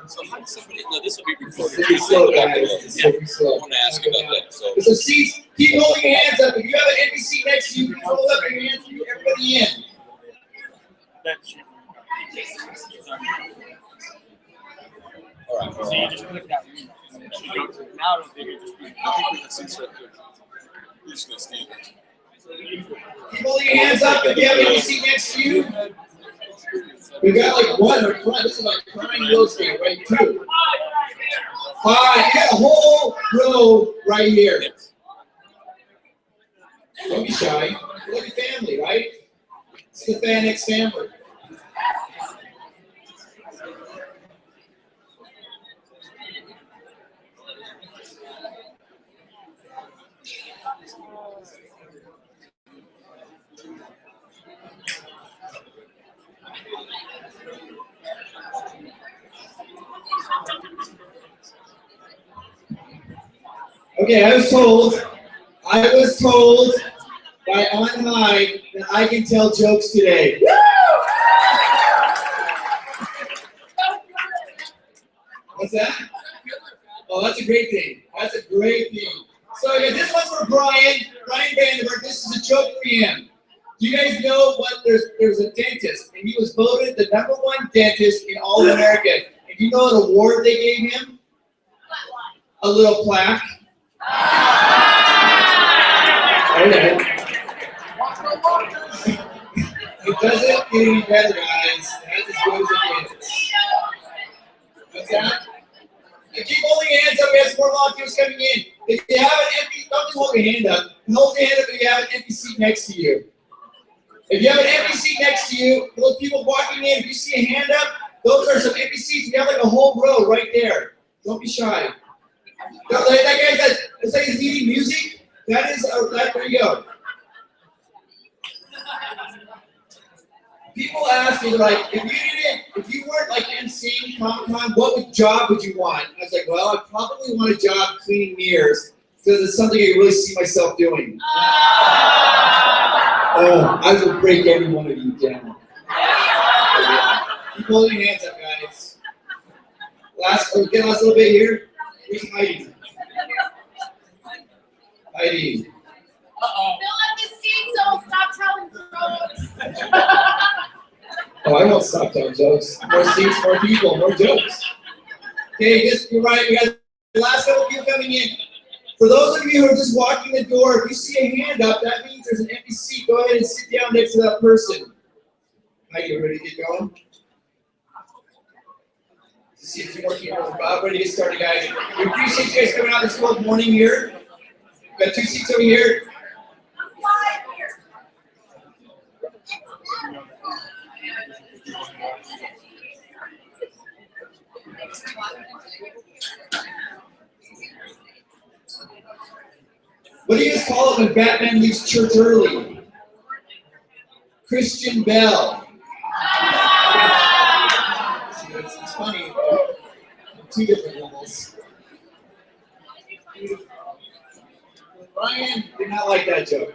So how does somebody, no, this will be recorded. Pretty slow, guys. Yeah. I want to ask about that. So seats, keep holding your hands up. If you have an empty seat next to you, hold up your hands and everybody in. All right. So you just click that room. And then you go to now it'll figure just be. I think we can see right there. We're just going to stand there. Keep holding your hands up if you have an empty seat next to you. We got like one in front. This is like prime real estate, right? 2. 5. You got a whole row right here. Don't be shy. Look at family, right? It's the FanX family. Okay, I was told by on high that I can tell jokes today. What's that? Oh, that's a great thing. That's a great thing. So yeah, this one's for Brian Vandenberg. This is a joke for him. Do you guys know what? There's a dentist, and he was voted the #1 dentist in all of America. And do you know what award they gave him? A little plaque. Okay. It doesn't get any better, guys. That's as good as it gets. What's that? And keep holding your hands up. We have some more volunteers coming in. If you have an empty, don't just hold your hand up. Hold your hand up if you have an empty seat next to you. If you have an empty seat next to you, those people walking in, if you see a hand up, those are some empty seats. We have like a whole row right there. Don't be shy. That guy says, it's like he's eating music. That is, there you go. People ask me, like, if you weren't like emceeing Comic-Con, what job would you want? I was like, well, I probably want a job cleaning mirrors because it's something I really see myself doing. Oh, I will break every one of you down. Keep holding your hands up, guys. Last little bit here. Where's Heidi? Heidi. Uh-oh. Fill up the seat, so stop telling jokes. Oh, I won't stop telling jokes. More seats, more people, more jokes. Okay, you're right. We got the last couple people coming in. For those of you who are just walking the door, if you see a hand up, that means there's an empty seat. Go ahead and sit down next to that person. Heidi, you ready to get going? See a few more people. About ready to get started, guys. We appreciate you guys coming out this cold morning here. We've got 2 seats over here. What do you guys call it when Batman leaves church early? Christian Bell. It's funny. 2 different levels. Ryan did not like that joke.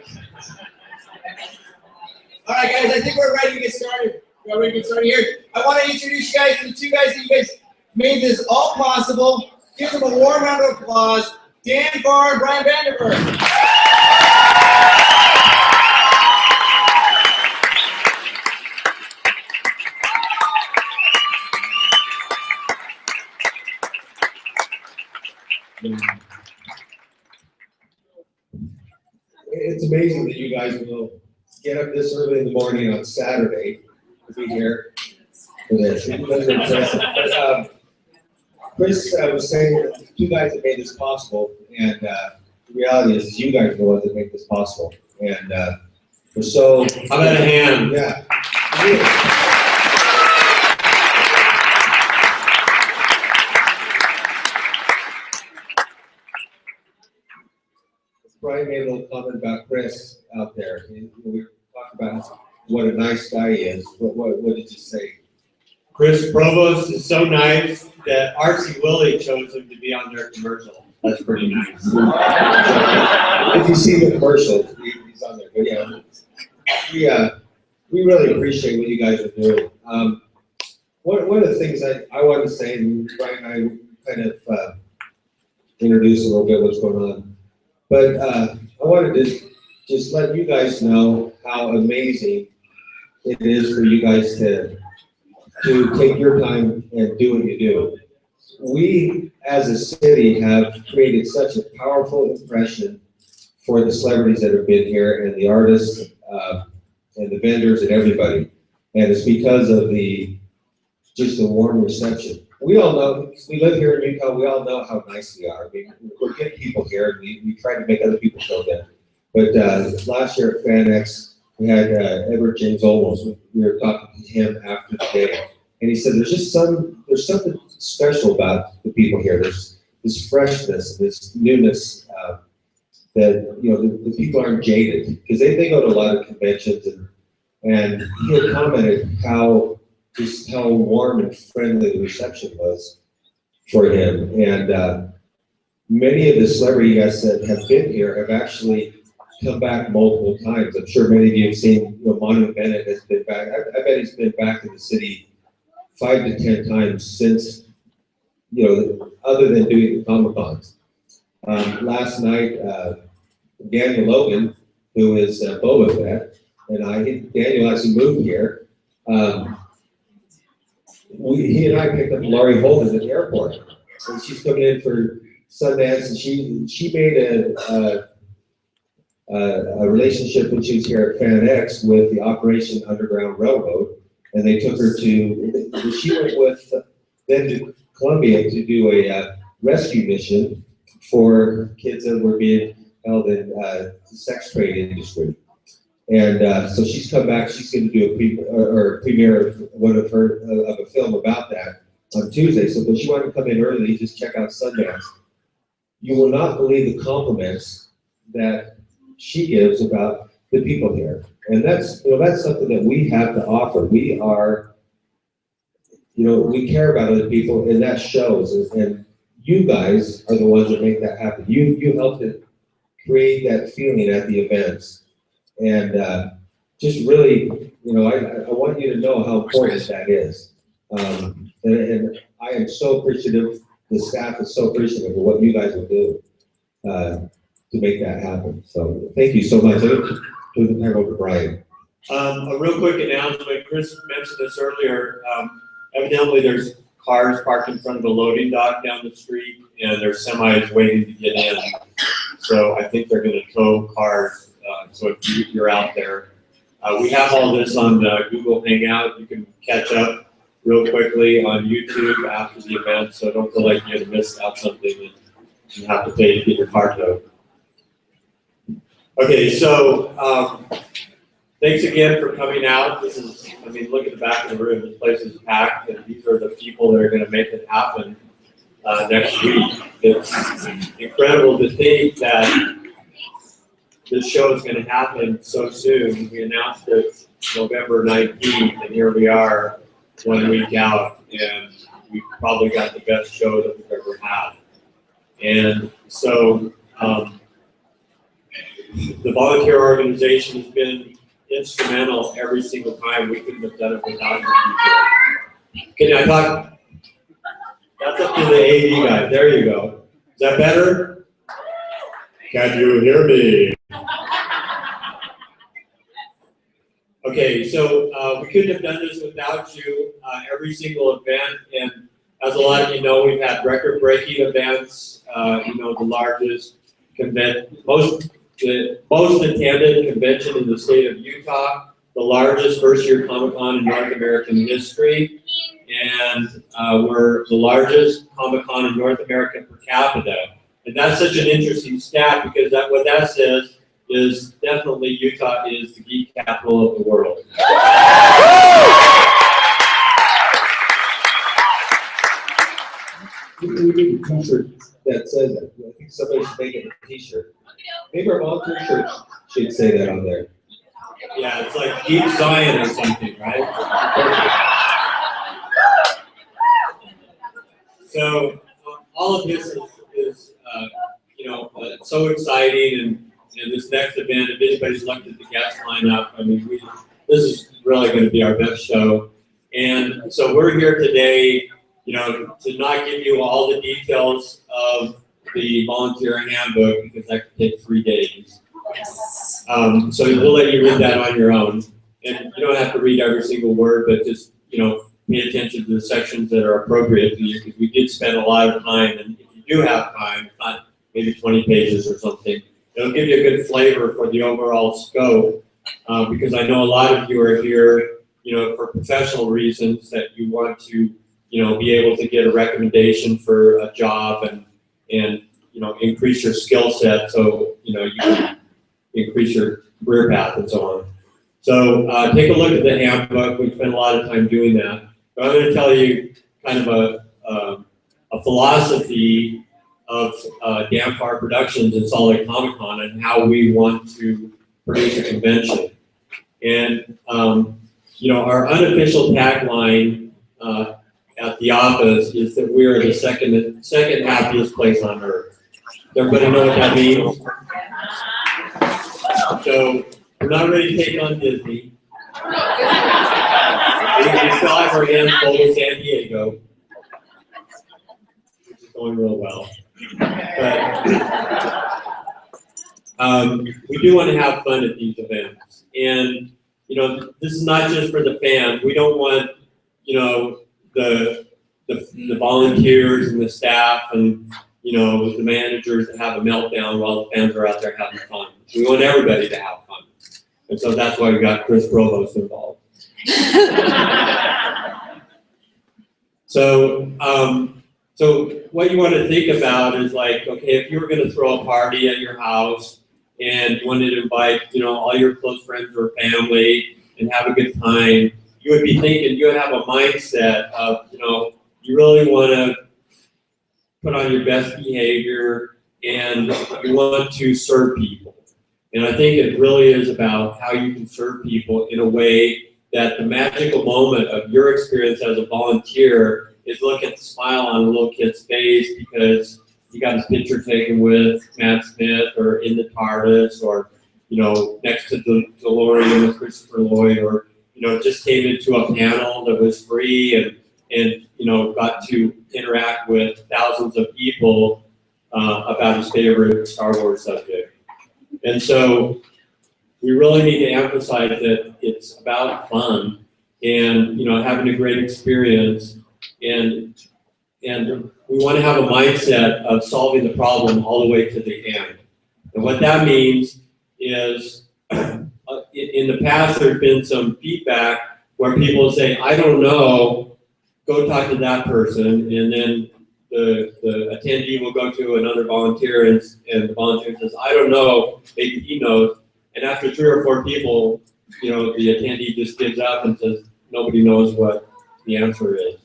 All right, guys, I think we're ready to get started. We're ready to get started here. I want to introduce you guys to the 2 guys that you guys made this all possible. Give them a warm round of applause. Dan Barr and Brian Vandenberg. It's amazing that you guys will get up this early in the morning on Saturday to be here for this. It was impressive. But, Chris was saying that the 2 guys that made this possible, and the reality is you guys are the ones that make this possible. And we're so... How about a hand? Yeah. Brian made a little comment about Chris out there. We talked about what a nice guy he is. What did you say? Chris Provost is so nice that RC Willie chose him to be on their commercial. That's pretty nice. If you see the commercial, he's on there. But yeah, we really appreciate what you guys are doing. one of the things I wanted to say, and Brian and I kind of introduce a little bit what's going on, but I wanted to just let you guys know how amazing it is for you guys to take your time and do what you do. We, as a city, have created such a powerful impression for the celebrities that have been here and the artists and the vendors and everybody. And it's because of just the warm reception. We all know, we live here in Utah, we all know how nice we are. I mean, we're good people here, and we try to make other people feel good. But last year at FanX, we had Edward James Olmos. We were talking to him after the day, and he said there's something special about the people here. There's this freshness, this newness that, you know, the people aren't jaded, because they go to a lot of conventions, and he had commented how warm and friendly the reception was for him. And many of the celebrity guests that have been here have actually come back multiple times. I'm sure many of you have seen, you know, Manu Bennett has been back. I bet he's been back in the city 5 to 10 times since, you know, other than doing the Comic-Cons. Last night, Daniel Logan, who is Boba Fett, and Daniel actually moved here. He and I picked up Laurie Holden at the airport, and she's coming in for Sundance, and she made a relationship when she was here at FanX with the Operation Underground Railroad, and they took her to, she went with them to Colombia to do a rescue mission for kids that were being held in the sex trade industry. And so she's come back. She's going to do a premiere of a film about that on Tuesday. So, but she wanted to come in early, just check out Sundance. You will not believe the compliments that she gives about the people here, and that's something that we have to offer. We are, we care about other people, and that shows. And you guys are the ones that make that happen. You help to create that feeling at the events. And just really, I want you to know how important that is. And I am so appreciative, the staff is so appreciative of what you guys will do to make that happen. So thank you so much. I'm going to turn the time over to Brian. A real quick announcement. Chris mentioned this earlier. Evidently, there's cars parked in front of a loading dock down the street, and there's semis waiting to get in. So I think they're going to tow cars. So if you're out there, we have all this on Google Hangout. You can catch up real quickly on YouTube after the event. So don't feel like you're going to miss out something and you have to pay to get your car towed. Okay, so thanks again for coming out. This is, look at the back of the room. This place is packed, and these are the people that are going to make it happen next week. It's incredible to think that this show is going to happen so soon. We announced it November 19th, and here we are 1 week out, and we've probably got the best show that we've ever had. And so the volunteer organization has been instrumental every single time. We couldn't have done it without you people. Can I talk? That's up to the AD guy. There you go. Is that better? Can you hear me? Okay, so we couldn't have done this without you. Every single event, and as a lot of you know, we've had record-breaking events. The largest most attended convention in the state of Utah, the largest first-year Comic-Con in North American history, and we're the largest Comic-Con in North America per capita. And that's such an interesting stat, because what that says is definitely Utah is the geek capital of the world. We need a t-shirt that says that. I think somebody should make it a t-shirt. Maybe our volunteer shirt should say that on there. Yeah, it's like Geek Zion or something, right? So all of this is so exciting, and this next event, if anybody's looked at the guest lineup, this is really going to be our best show. And so we're here today, to not give you all the details of the volunteer handbook because that could take 3 days. So we'll let you read that on your own. And you don't have to read every single word, but just, pay attention to the sections that are appropriate to you because we did spend a lot of time. And if you do have time, not maybe 20 pages or something, it'll give you a good flavor for the overall scope. Because I know a lot of you are here, for professional reasons that you want to, be able to get a recommendation for a job and increase your skill set so, you can increase your career path and so on. So take a look at the handbook. We spent a lot of time doing that. But I'm going to tell you kind of a philosophy of Damfar Productions and Salt Lake Comic Con and how we want to produce a convention. And our unofficial tagline at the office is that we are the second happiest place on earth. Does everybody know what that means? So we're not ready to take on Disney. We still have our hands full with San Diego, which is going real well. But we do want to have fun at these events. And, this is not just for the fans. We don't want, the volunteers and the staff and, the managers to have a meltdown while the fans are out there having fun. We want everybody to have fun. And so that's why we got Chris Provost involved. So what you want to think about is like, okay, if you were going to throw a party at your house and you wanted to invite, all your close friends or family and have a good time, you would be thinking, you would have a mindset of, you really want to put on your best behavior and you want to serve people. And I think it really is about how you can serve people in a way that the magical moment of your experience as a volunteer is look at the smile on a little kid's face because you got his picture taken with Matt Smith or in the TARDIS or, next to the DeLorean with Christopher Lloyd or, just came into a panel that was free and got to interact with thousands of people about his favorite Star Wars subject. And so we really need to emphasize that it's about fun and, having a great experience and we want to have a mindset of solving the problem all the way to the end. And what that means is in the past there's been some feedback where people say, I don't know, go talk to that person, and then the attendee will go to another volunteer and the volunteer says, I don't know, maybe he knows. And after 3 or 4 people, the attendee just gives up and says, nobody knows what the answer is.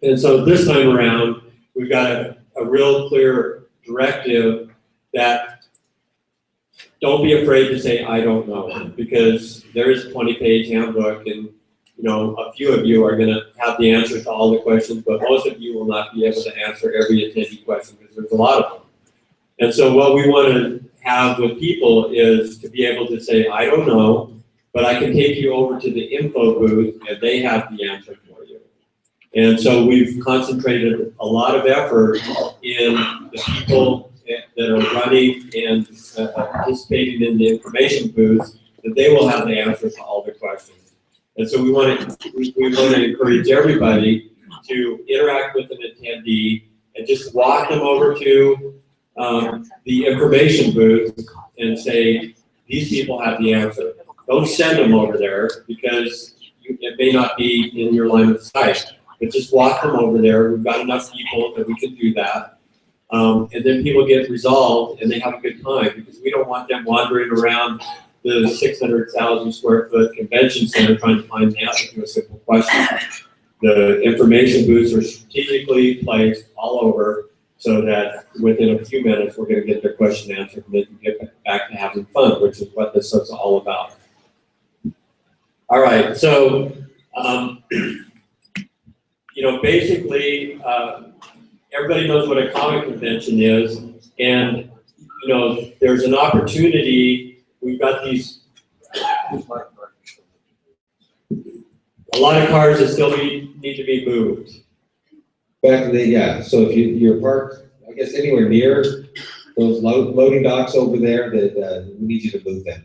And so this time around, we've got a real clear directive that don't be afraid to say, I don't know, because there is a 20-page handbook and a few of you are going to have the answers to all the questions, but most of you will not be able to answer every attendee question because there's a lot of them. And so what we want to have with people is to be able to say, I don't know, but I can take you over to the info booth and they have the answer for you. And so we've concentrated a lot of effort in the people that are running and participating in the information booths, that they will have the answers to all the questions. And so we want to encourage everybody to interact with an attendee and just walk them over to the information booth and say, these people have the answer. Don't send them over there because it may not be in your line of sight, but just walk them over there. We've got enough people that we can do that. And then people get resolved and they have a good time because we don't want them wandering around the 600,000 square foot convention center trying to find the answer to a simple question. The information booths are strategically placed all over so that within a few minutes we're going to get their question answered and they can get back to having fun, which is what this is all about. All right, so basically everybody knows what a comic convention is, and there's an opportunity. We've got these. a lot of cars that still need to be moved. Back in the, yeah, so if you're parked, I guess anywhere near those loading docks over there, that we need you to move them.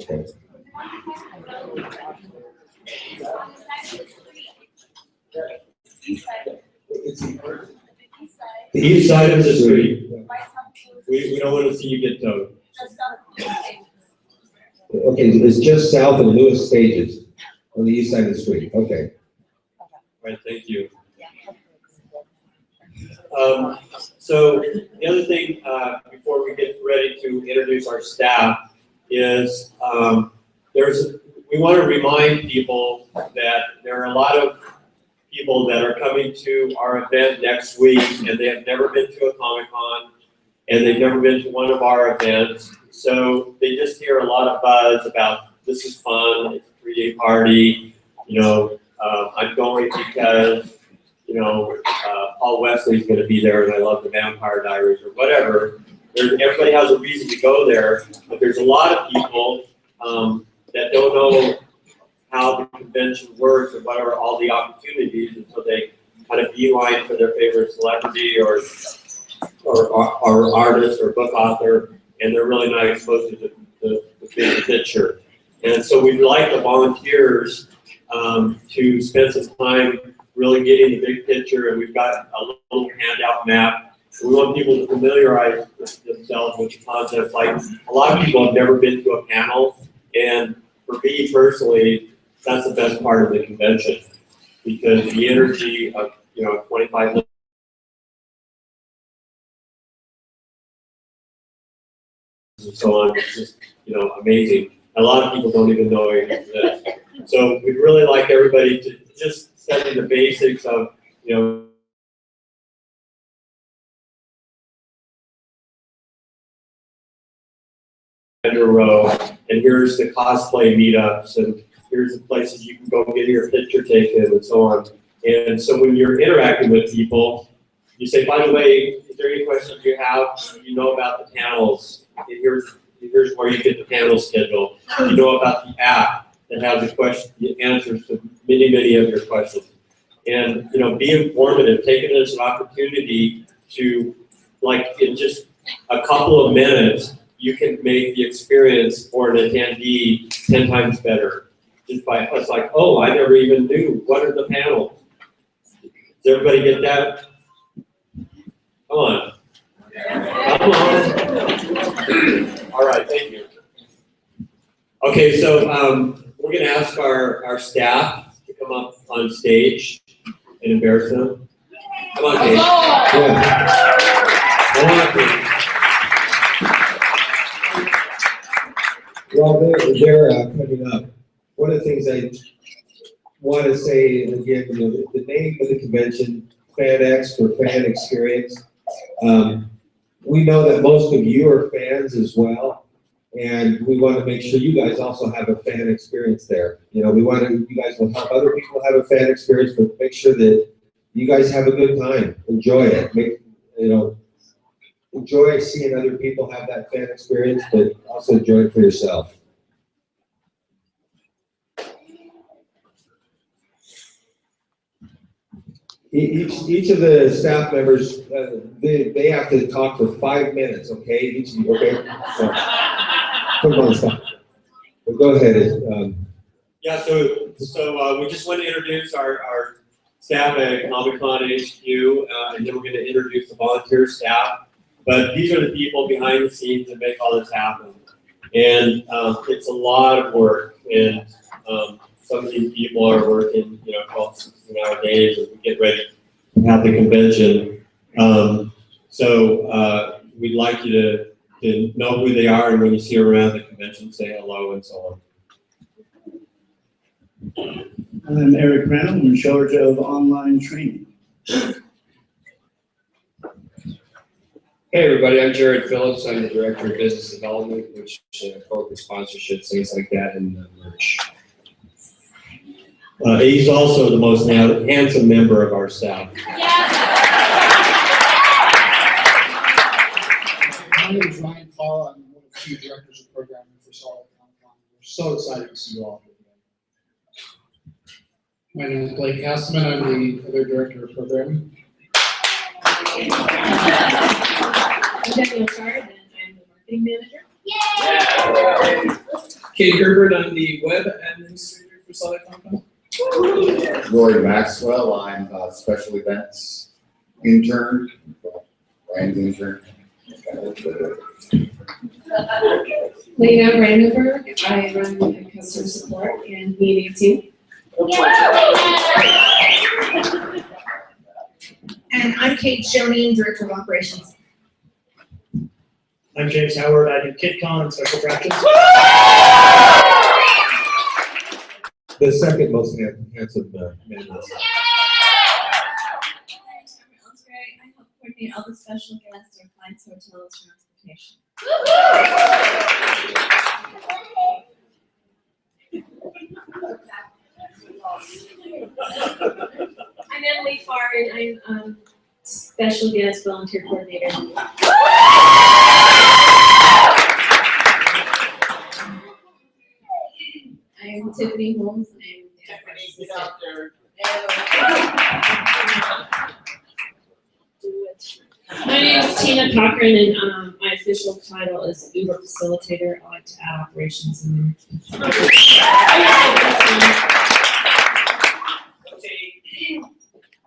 Okay. The east side of the street, we don't want to see you get towed. Okay, it's just south of Lewis Stages on the east side of the street. Okay. Right, thank you. So the other thing, before we get ready to introduce our staff, is we want to remind people that there are a lot of people that are coming to our event next week, and they have never been to a Comic-Con, and they've never been to one of our events. So they just hear a lot of buzz about this is fun, it's a 3-day party, you know, I'm going because, you know, Paul Wesley's going to be there and I love the Vampire Diaries or whatever. Everybody has a reason to go there, but there's a lot of people that don't know how the convention works or what are all the opportunities, and so they kind of beeline for their favorite celebrity or artist or book author, and they're really not exposed to the big picture. And so we'd like the volunteers to spend some time really getting the big picture, and we've got a little handout map. We want people to familiarize themselves with the concepts. Like, a lot of people have never been to a panel, and for me personally, that's the best part of the convention, because the energy of, you know, 25 minutes and so on, it's just, you know, amazing. A lot of people don't even know it exists. So we'd really like everybody to just study the basics of, you know, row, and here's the cosplay meetups, and here's the places you can go get your picture taken, and so on. And so when you're interacting with people, you say, by the way, is there any questions you have? You know about the panels. And here's where you get the panel schedule. You know about the app that has the answers to many of your questions. And, you know, be informative. Take it as an opportunity to, like, in just a couple of minutes, you can make the experience for an attendee 10 times better. Just by, it's like, oh, I never even knew. What are the panels? Does everybody get that? Come on. Come on. All right, thank you. Okay, so we're going to ask our staff to come up on stage and embarrass them. Come on, Kate. Yeah. Come on, Kate. Well, they're coming up. One of the things I want to say, and again, you know, the name of the convention, FanX, for fan experience. We know that most of you are fans as well, and we want to make sure you guys also have a fan experience there. You know, you guys will help other people have a fan experience, but make sure that you guys have a good time. Enjoy it. Enjoy seeing other people have that fan experience, but also enjoy it for yourself. Each of the staff members, they have to talk for 5 minutes, okay? Each of you, okay? So, come on, stop. But go ahead. Yeah, so we just want to introduce our staff at Comic-Con HQ, and then we're going to introduce the volunteer staff. But these are the people behind the scenes that make all this happen. And it's a lot of work, and some of these people are working, you know, 12, 16-hour days as we get ready to have the convention. So we'd like you to know who they are, and when you see them around the convention, say hello and so on. I'm Eric Brown. I'm in charge of online training. Hey everybody, I'm Jared Phillips. I'm the Director of Business Development, which corporate sponsorships, things like that, and merch. He's also the most handsome member of our staff. My name is Ryan Paul. I'm one of the 2 directors of programming for Solid Comic-Con. We're So excited to see you all. My name is Blake Castleman. I'm the other director of programming. I'm Daniel Chard, and I'm the marketing manager. Katie Herbert, I'm the web administrator for Solid Compound. Rory Maxwell, I'm a special events intern, Ryan's intern. Lena Randenberg, I run customer support and media team. And I'm Kate Joning, Director of Operations. I'm James Howard, I do KidCon and special attractions. The second most handsome man in this. I help coordinate all the special guests or clients' hotels transportation. I'm Emily Farr, and I'm special guest volunteer coordinator. I'm Tiffany Holmes, and I'm the My name is Tina Cochran, and my official title is Uber Facilitator. I like to add operations in there.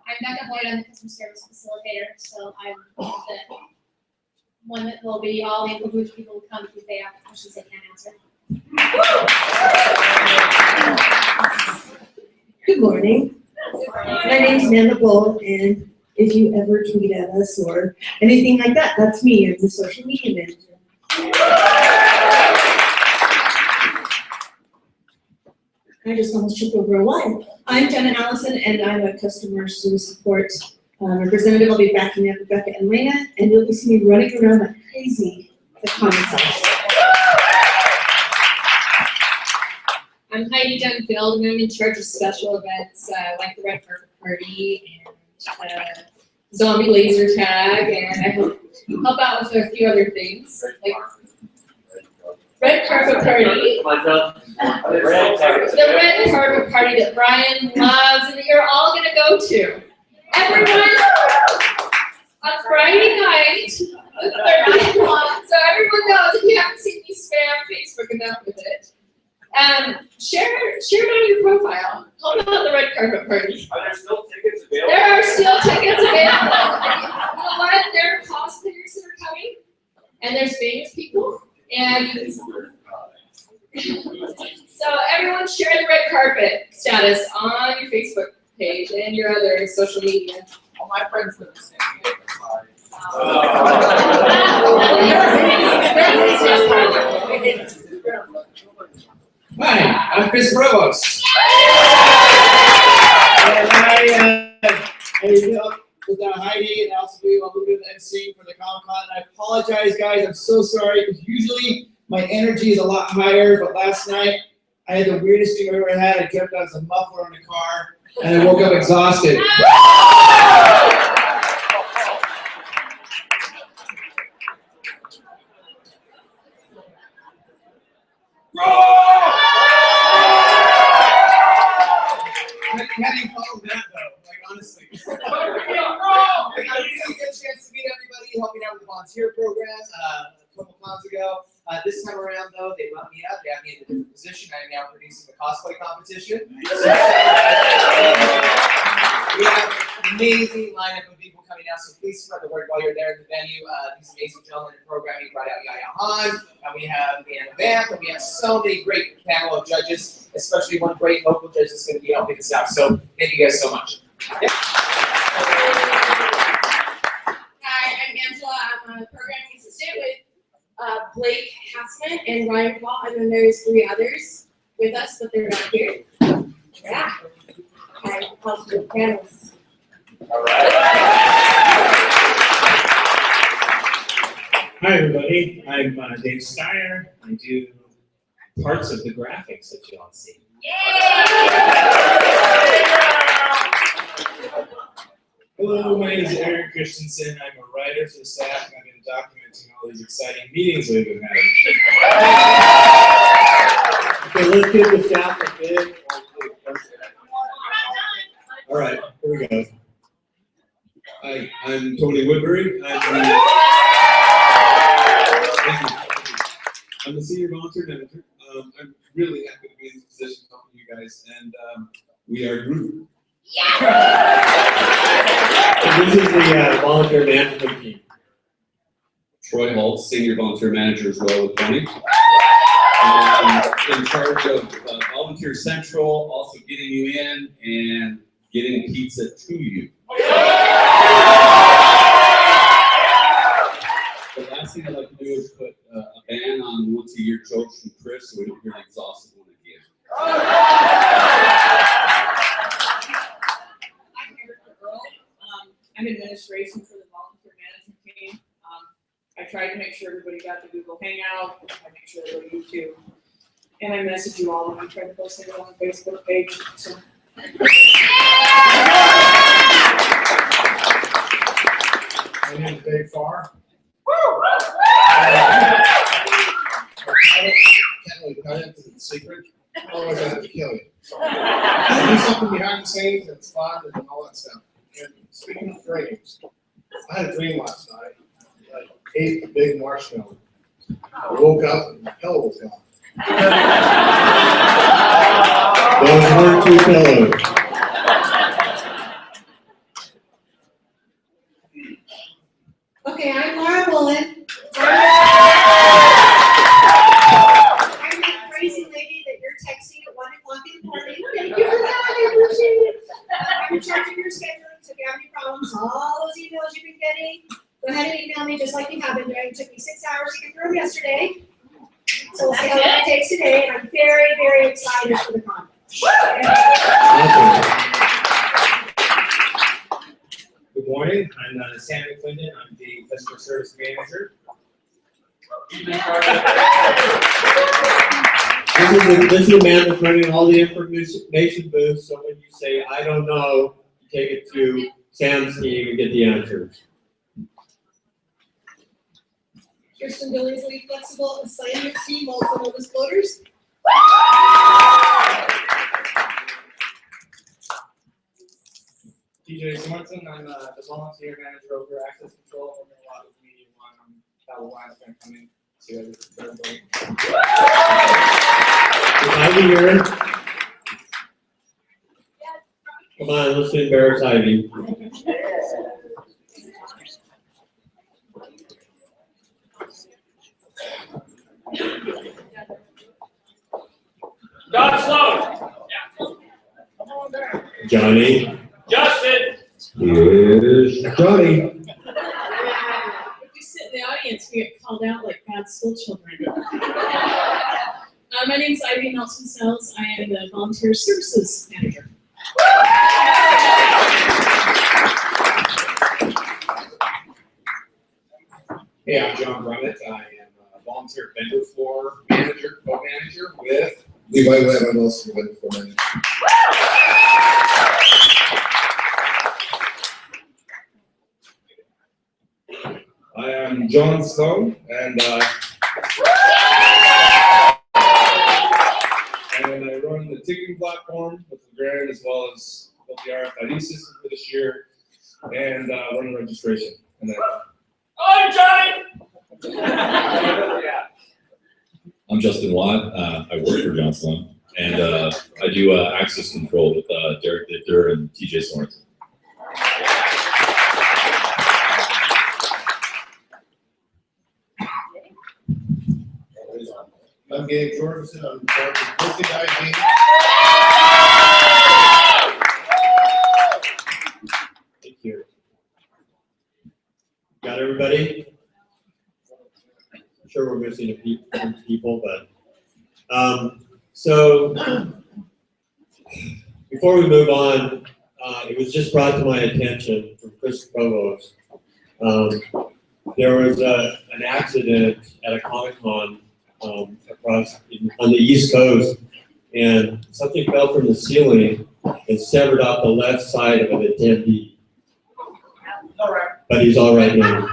I'm Becca Boyd, I'm the customer service facilitator, so I'm the one that will be all able to people who come if they have questions they can't answer. Good morning. My name's Nana Bull, and if you ever tweet at us or anything like that, that's me. I'm the social media manager. I just almost tripped over a line. I'm Jenna Allison, and I'm a customer service support representative. I'll be backing up Rebecca and Lena, and you'll be seeing me running around like crazy at the common house. I'm Heidi Dunfield, and I'm in charge of special events like the Red Carpet Party and Zombie Laser Tag, and I help out with a few other things like Red Carpet Party. The Red Carpet Party that Brian loves and that you're all going to go to. Everyone on Friday night, the 30th. So everyone knows if you haven't seen me spam Facebook enough with it. Share it on your profile. Help out the Red Carpet Party. Are there still tickets available? There are still tickets available. You know what? There are cosplayers that are coming, and there's famous people. And so everyone share the red carpet status on your Facebook page and your other social media. All my friends live the same. Hi, I'm Chris Provost. And I help with Heidi, and I also do a little bit of emceeing for the Comic-Con. And I apologize, guys. I'm so sorry, because usually my energy is a lot higher, but last night I had the weirdest dream I've ever had. I dreamt I was a muffler in the car, and I woke up exhausted. How do you follow that though? Like honestly. I didn't get a chance to meet everybody helping out with the volunteer program a couple months ago. This time around though, they brought me up, they have me in a different position. I am now producing the cosplay competition. So, we have an amazing lineup of people coming out, so please spread the word while you're there at the venue. These amazing gentlemen in programming brought out Yaya Han, and we have Leanna Vamp, and we have so many great panel of judges, especially one great local judge that's going to be helping us out. So thank you guys so much. Yeah. Hi, I'm Angela. I'm a programming assistant with Blake Hassman and Ryan Paul, and then there's 3 others with us, but they're not here. Yeah. I help with panels. All right. Hi, everybody. I'm Dave Steyer. I do parts of the graphics that you all see. Hello, my name is Aaron Christensen. I'm a writer for the staff, and I've been documenting all these exciting meetings we've been having. Okay, let's give the staff a big. All right, here we go. Hi, I'm Tony Woodbury. I'm the Senior Volunteer Manager. I'm really happy to be in this position talking to you guys, and we are Groove. So this is the volunteer management team. Troy Holt, Senior Volunteer Manager as well with Tony. In charge of Volunteer Central, also getting you in and getting pizza to you. The last thing I'd like to do is put a ban on once-a-year jokes from Chris, so we don't hear the exhausted one again. I'm administration for the volunteer management team. I tried to make sure everybody got the Google Hangout. I make sure everybody YouTube. And I message you all, and I try to post it on the Facebook page. So. My name is Dave Farr. Can't really tell you because it's secret. Otherwise, I have to kill you. So, I do something behind the scenes that's fun and all that stuff. And speaking of dreams, I had a dream last night. I ate a big marshmallow. I woke up and the pillow was gone. Those weren't two pillows. Okay, I'm Laura Bullen. I'm that crazy lady that you're texting at 1 o'clock in the morning. Thank you for that, I appreciate it. I'm in charge of your scheduling, so if you have any problems, all those emails you've been getting, go ahead and email me just like you have been doing. It took me 6 hours to get through them yesterday. So we'll see how long it takes today, and I'm very, very excited for the conference. Good morning, I'm Sam McClendon, I'm the customer service manager. This is the man that's running all the information booths, so when you say, I don't know, you take it to Sam's team and get the answers. Kirsten Billingsley, flexible assignment team, also known as floaters. TJ Sorensen, I'm the volunteer manager over access control, working a lot with me on how the line's going to come in to everybody. Is Ivy here? Come on, let's embarrass Ivy. John Sloan. Johnny. Justin. Here's Johnny. If we sit in the audience, we get called out like bad school children. My name's Ivy Melton-Sells. I am the volunteer services manager. Hey, I'm John Brummett. I am a volunteer vendor floor manager, co-manager with Levi Webb, I'm also the vendor floor manager. I am John Stone, and I run the ticketing platform with the grant as well as built the RFID system for this year, and run the registration. And then, I'm Johnny. I'm Justin Watt. I work for John Sloan, and I do access control with Derek Dichter and TJ Sorensen. I'm Gabe Jorgensen. I'm in charge of booking ID. Thank you. Got everybody? I'm sure we're missing a few people, but so before we move on, it was just brought to my attention from Chris Provost. There was an accident at a Comic-Con across on the East Coast, and something fell from the ceiling and severed off the left side of an attendee. But he's all right now.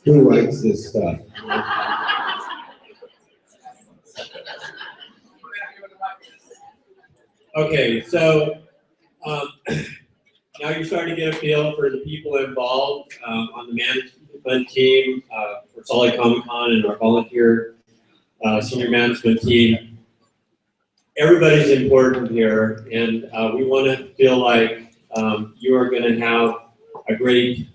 Who writes this stuff? Okay, so now you're starting to get a feel for the people involved on the management team for Salt Lake Comic Con and our volunteer senior management team. Everybody's important here, and we want to feel like you are going to have a great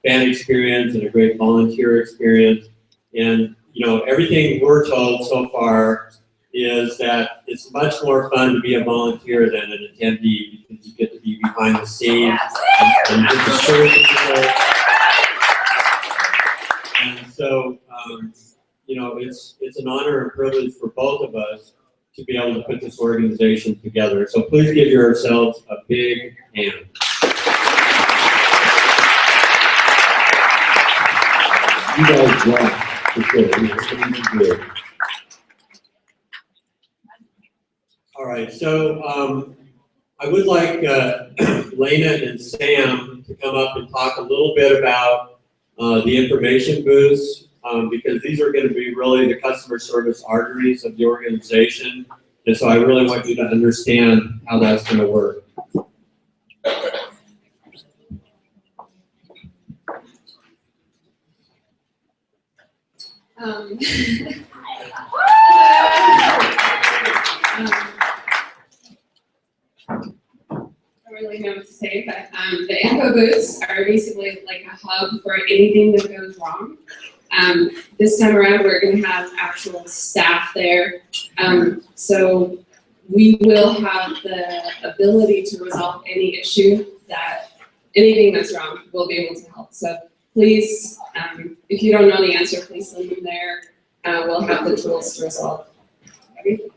fan experience and a great volunteer experience. And you know, everything we're told so far is that it's much more fun to be a volunteer than an attendee because you get to be behind the scenes and get to serve people. And so, you know, it's an honor and privilege for both of us to be able to put this organization together. So please give yourselves a big hand. You guys rock, for sure. You're All right, so I would like Lena and Sam to come up and talk a little bit about the information booths because these are going to be really the customer service arteries of the organization. And so I really want you to understand how that's going to work. I don't really know what to say, but the info booths are basically like a hub for anything that goes wrong. This time around, we're going to have actual staff there. So we will have the ability to resolve any issue anything that's wrong, we'll be able to help. So please, if you don't know the answer, please send them there. We'll have the tools to resolve everything.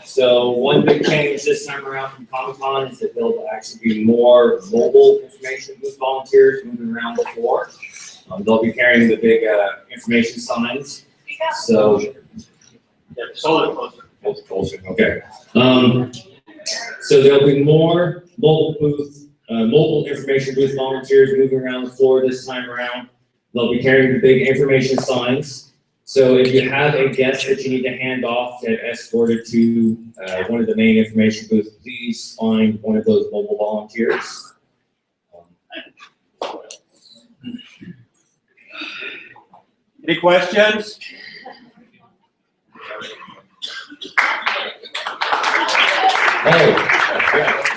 So one big change this time around from Comic-Con is that there'll actually be more mobile information booth volunteers moving around the floor. They'll be carrying the big information signs. So, yeah, hold it closer. Okay. So there'll be more mobile information booth volunteers moving around the floor this time around. They'll be carrying the big information signs. So if you have a guest that you need to hand off to escorted to one of the main information booths, please find one of those mobile volunteers. Any questions?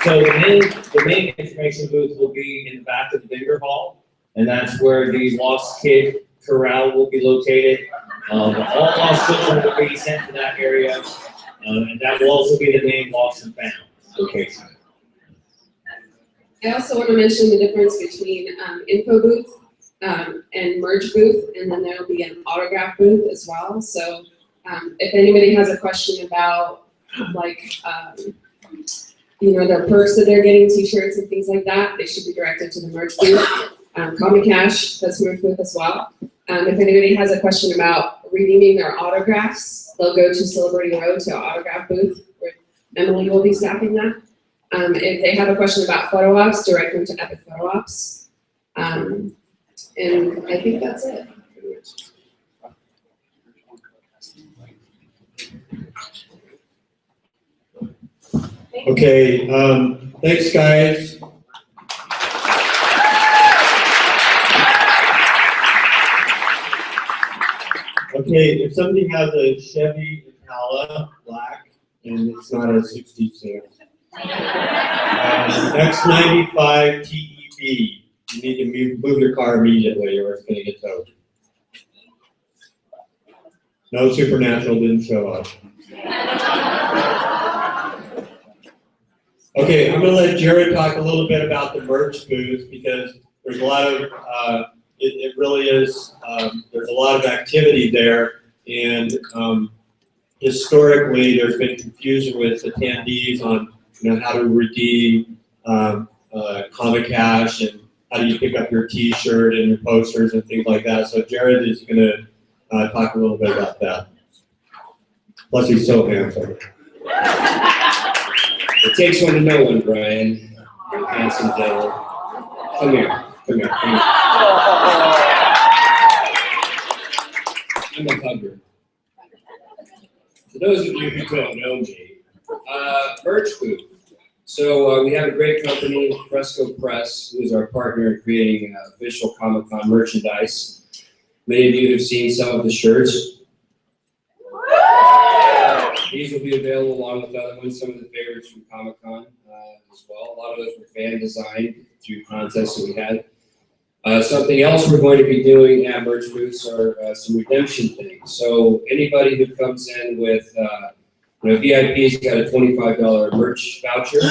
So the main information booth will be in the back of the vendor hall, and that's where the lost kid corral will be located. All lost children will be sent to that area, and that will also be the main lost and found location. I also want to mention the difference between info booth and merge booth, and then there will be an autograph booth as well. So if anybody has a question about like their purse that they're getting, t-shirts and things like that, they should be directed to the merge booth. Comic Cash, that's merge booth as well. If anybody has a question about redeeming their autographs, they'll go to Celebrity Road to autograph booth, where Emily will be staffing that. If they have a question about photo ops, direct them to Epic Photo Ops. And I think that's it. Okay, thanks guys. Okay, if somebody has a Chevy Impala black and it's not a 66, X95 TEB, you need to move your car immediately or it's going to get towed. No Supernatural didn't show up. Okay, I'm going to let Jared talk a little bit about the merch booth because there's a lot of, it really is, there's a lot of activity there, and historically there's been confusion with attendees on how to redeem Comic Cash and how do you pick up your t-shirt and your posters and things like that. So Jared is going to talk a little bit about that. Plus he's so handsome. It takes one to know one, Brian. You're a handsome devil. Come here. Come here. I'm a hugger. For those of you who don't know me, merch booth. So we have a great company, Fresco Press, who is our partner in creating official Comic-Con merchandise. Many of you have seen some of the shirts. These will be available along with other ones, some of the favorites from Comic-Con as well. A lot of those were fan designed through contests that we had. Something else we're going to be doing at merch booths are some redemption things. So anybody who comes in with, VIP's got a $25 merch voucher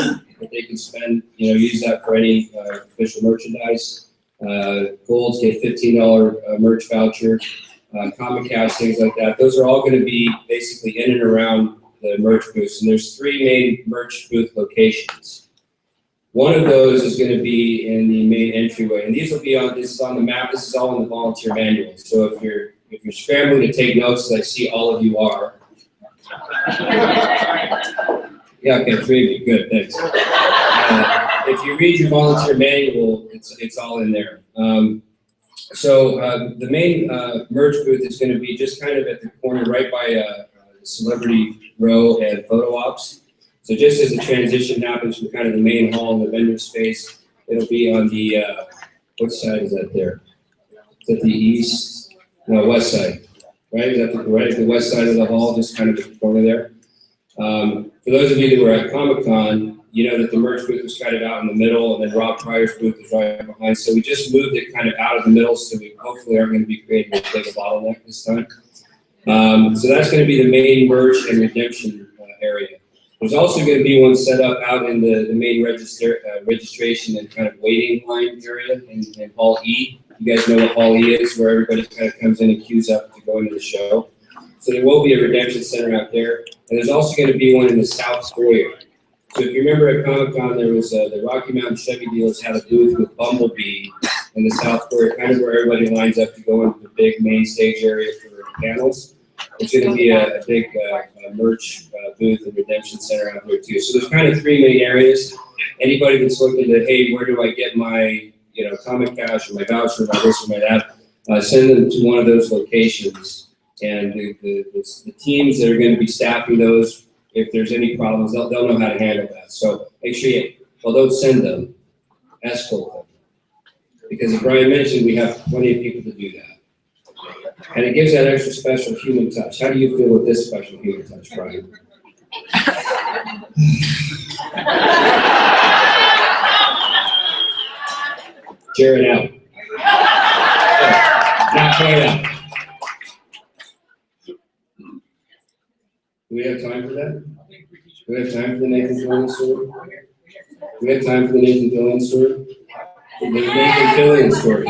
that they can spend, use that for any official merchandise. Golds get $15 merch voucher. Comic Cash, things like that. Those are all going to be basically in and around the merch booths. And there's 3 main merch booth locations. One of those is going to be in the main entryway, and these will be on. This is on the map. This is all in the volunteer manual. So if you're scrambling to take notes, as I see all of you are. Yeah, okay, 3 of you. Good, thanks. If you read your volunteer manual, it's all in there. So the main merch booth is going to be just kind of at the corner right by the Celebrity Row and Photo Ops. So just as the transition happens from kind of the main hall and the vendor space, it'll be on the, what side is that there? Is that the east? No, west side, right? Is that the west side of the hall, just kind of at the corner there? For those of you that were at Comic-Con, you know that the merch booth was kind of out in the middle, and then Rob Pryor's booth was right behind. So we just moved it kind of out of the middle, so we hopefully aren't going to be creating a big bottleneck this time. So that's going to be the main merch and redemption area. There's also going to be one set up out in the main registration and kind of waiting line area in Hall E. You guys know what Hall E is, where everybody kind of comes in and queues up to go into the show. So there will be a redemption center out there. And there's also going to be one in the South Foyer. So if you remember at Comic-Con, there was the Rocky Mountain Chevy dealers had a booth with Bumblebee in the South Foyer, kind of where everybody lines up to go into the big main stage area for panels. There's going to be a big merch booth and redemption center out there too. So there's kind of 3 main areas. Anybody that's looking at, hey, where do I get my, Comic Cash or my voucher or my this or my that, send them to one of those locations. And the teams that are going to be staffing those, if there's any problems, they'll know how to handle that. So make sure don't send them, escort them. Because as Brian mentioned, we have plenty of people to do that. And it gives that extra special human touch. How do you feel with this special human touch, Brian? Jared out. Not quite out. Do we have time for that? Do we have time for the Nathan Fillion story? Do we have time for the Nathan Fillion story? The Nathan Fillion story.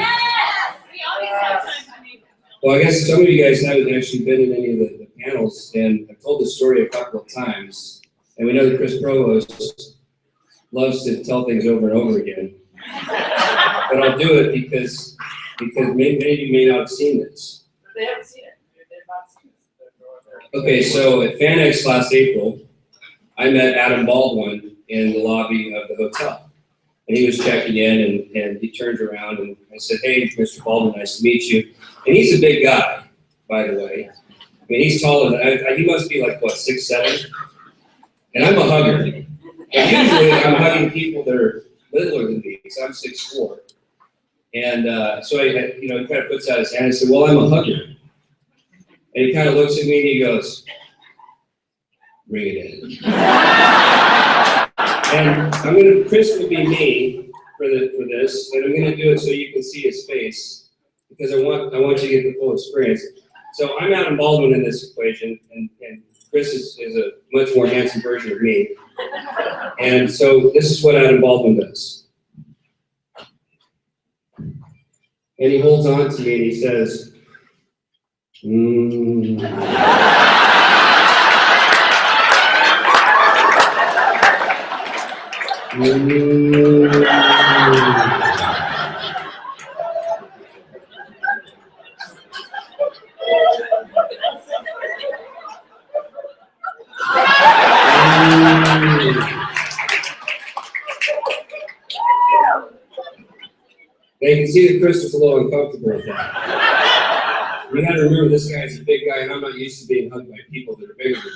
Well, I guess some of you guys haven't actually been in any of the panels, and I've told this story a couple of times, and we know that Chris Provost loves to tell things over and over again. But I'll do it because many of you may not have seen this. They haven't seen it. They've not seen it. Okay, so at FanX last April, I met Adam Baldwin in the lobby of the hotel. And he was checking in, and he turned around, and I said, hey, Mr. Baldwin, nice to meet you. And he's a big guy, by the way. I mean, he's taller than, he must be like, what, 6'7"? And I'm a hugger. And usually I'm hugging people that are littler than me, because I'm 6'4". And so he kind of puts out his hand and said, well, I'm a hugger. And he kind of looks at me and he goes, bring it in. And Chris will be me for this, and I'm going to do it so you can see his face, because I want you to get the full experience. So I'm Adam Baldwin in this equation, and Chris is a much more handsome version of me. And so this is what Adam Baldwin does. And he holds on to me and he says, And you can see that Chris was a little uncomfortable with that. You gotta remember, this guy's a big guy, and I'm not used to being hugged by people that are bigger than me.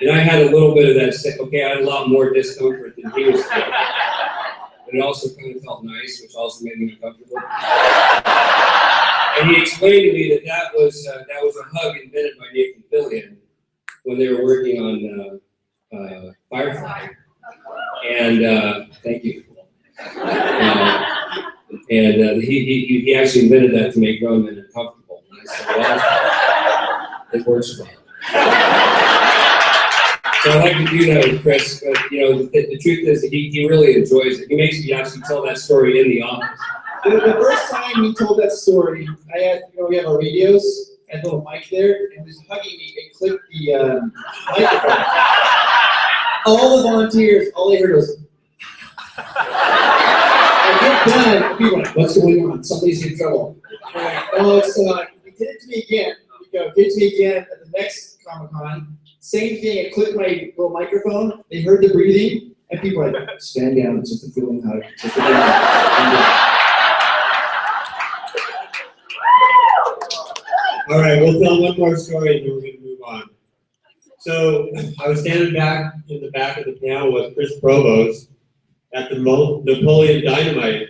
And I had a little bit of that, okay, I had a lot more discomfort than he was feeling. But it also kind of felt nice, which also made me uncomfortable. And he explained to me that that was a hug invented by Nathan Fillion when they were working on Firefly. And thank you. He actually invented that to make grown men uncomfortable. And I said, well, it works well. So I like to do that with Chris, but the truth is that he really enjoys it. He makes me actually tell that story in the office. The first time he told that story, I had, we have our radios, I had a little mic there, and he was hugging me and clicked the microphone. All the volunteers, all they heard was, I get done, and people are like, what's going on? Somebody's in trouble. I'm like, oh, so he did it to me again. Did it to me again at the next Comic-Con. Same thing, I clicked my little microphone, they heard the breathing, and people are like, stand down, it's just a feeling hug. Just a feeling hug. All right, we'll tell one more story and then we're going to move on. So I was standing back in the back of the panel with Chris Provost at the Napoleon Dynamite.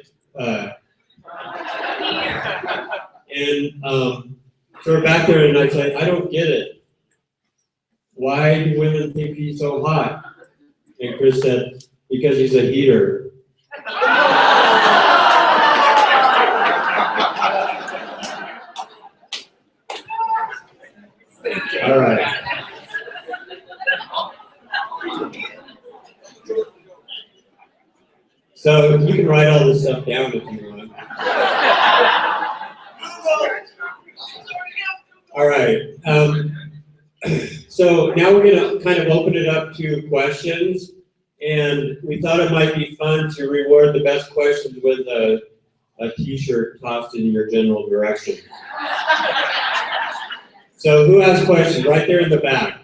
So we're back there and I said, I don't get it. Why do women think he's so hot? And Chris said, because he's a heater. All right. So you can write all this stuff down if you want. All right. So now we're going to kind of open it up to questions, and we thought it might be fun to reward the best questions with a t-shirt tossed in your general direction. So who has questions? Right there in the back.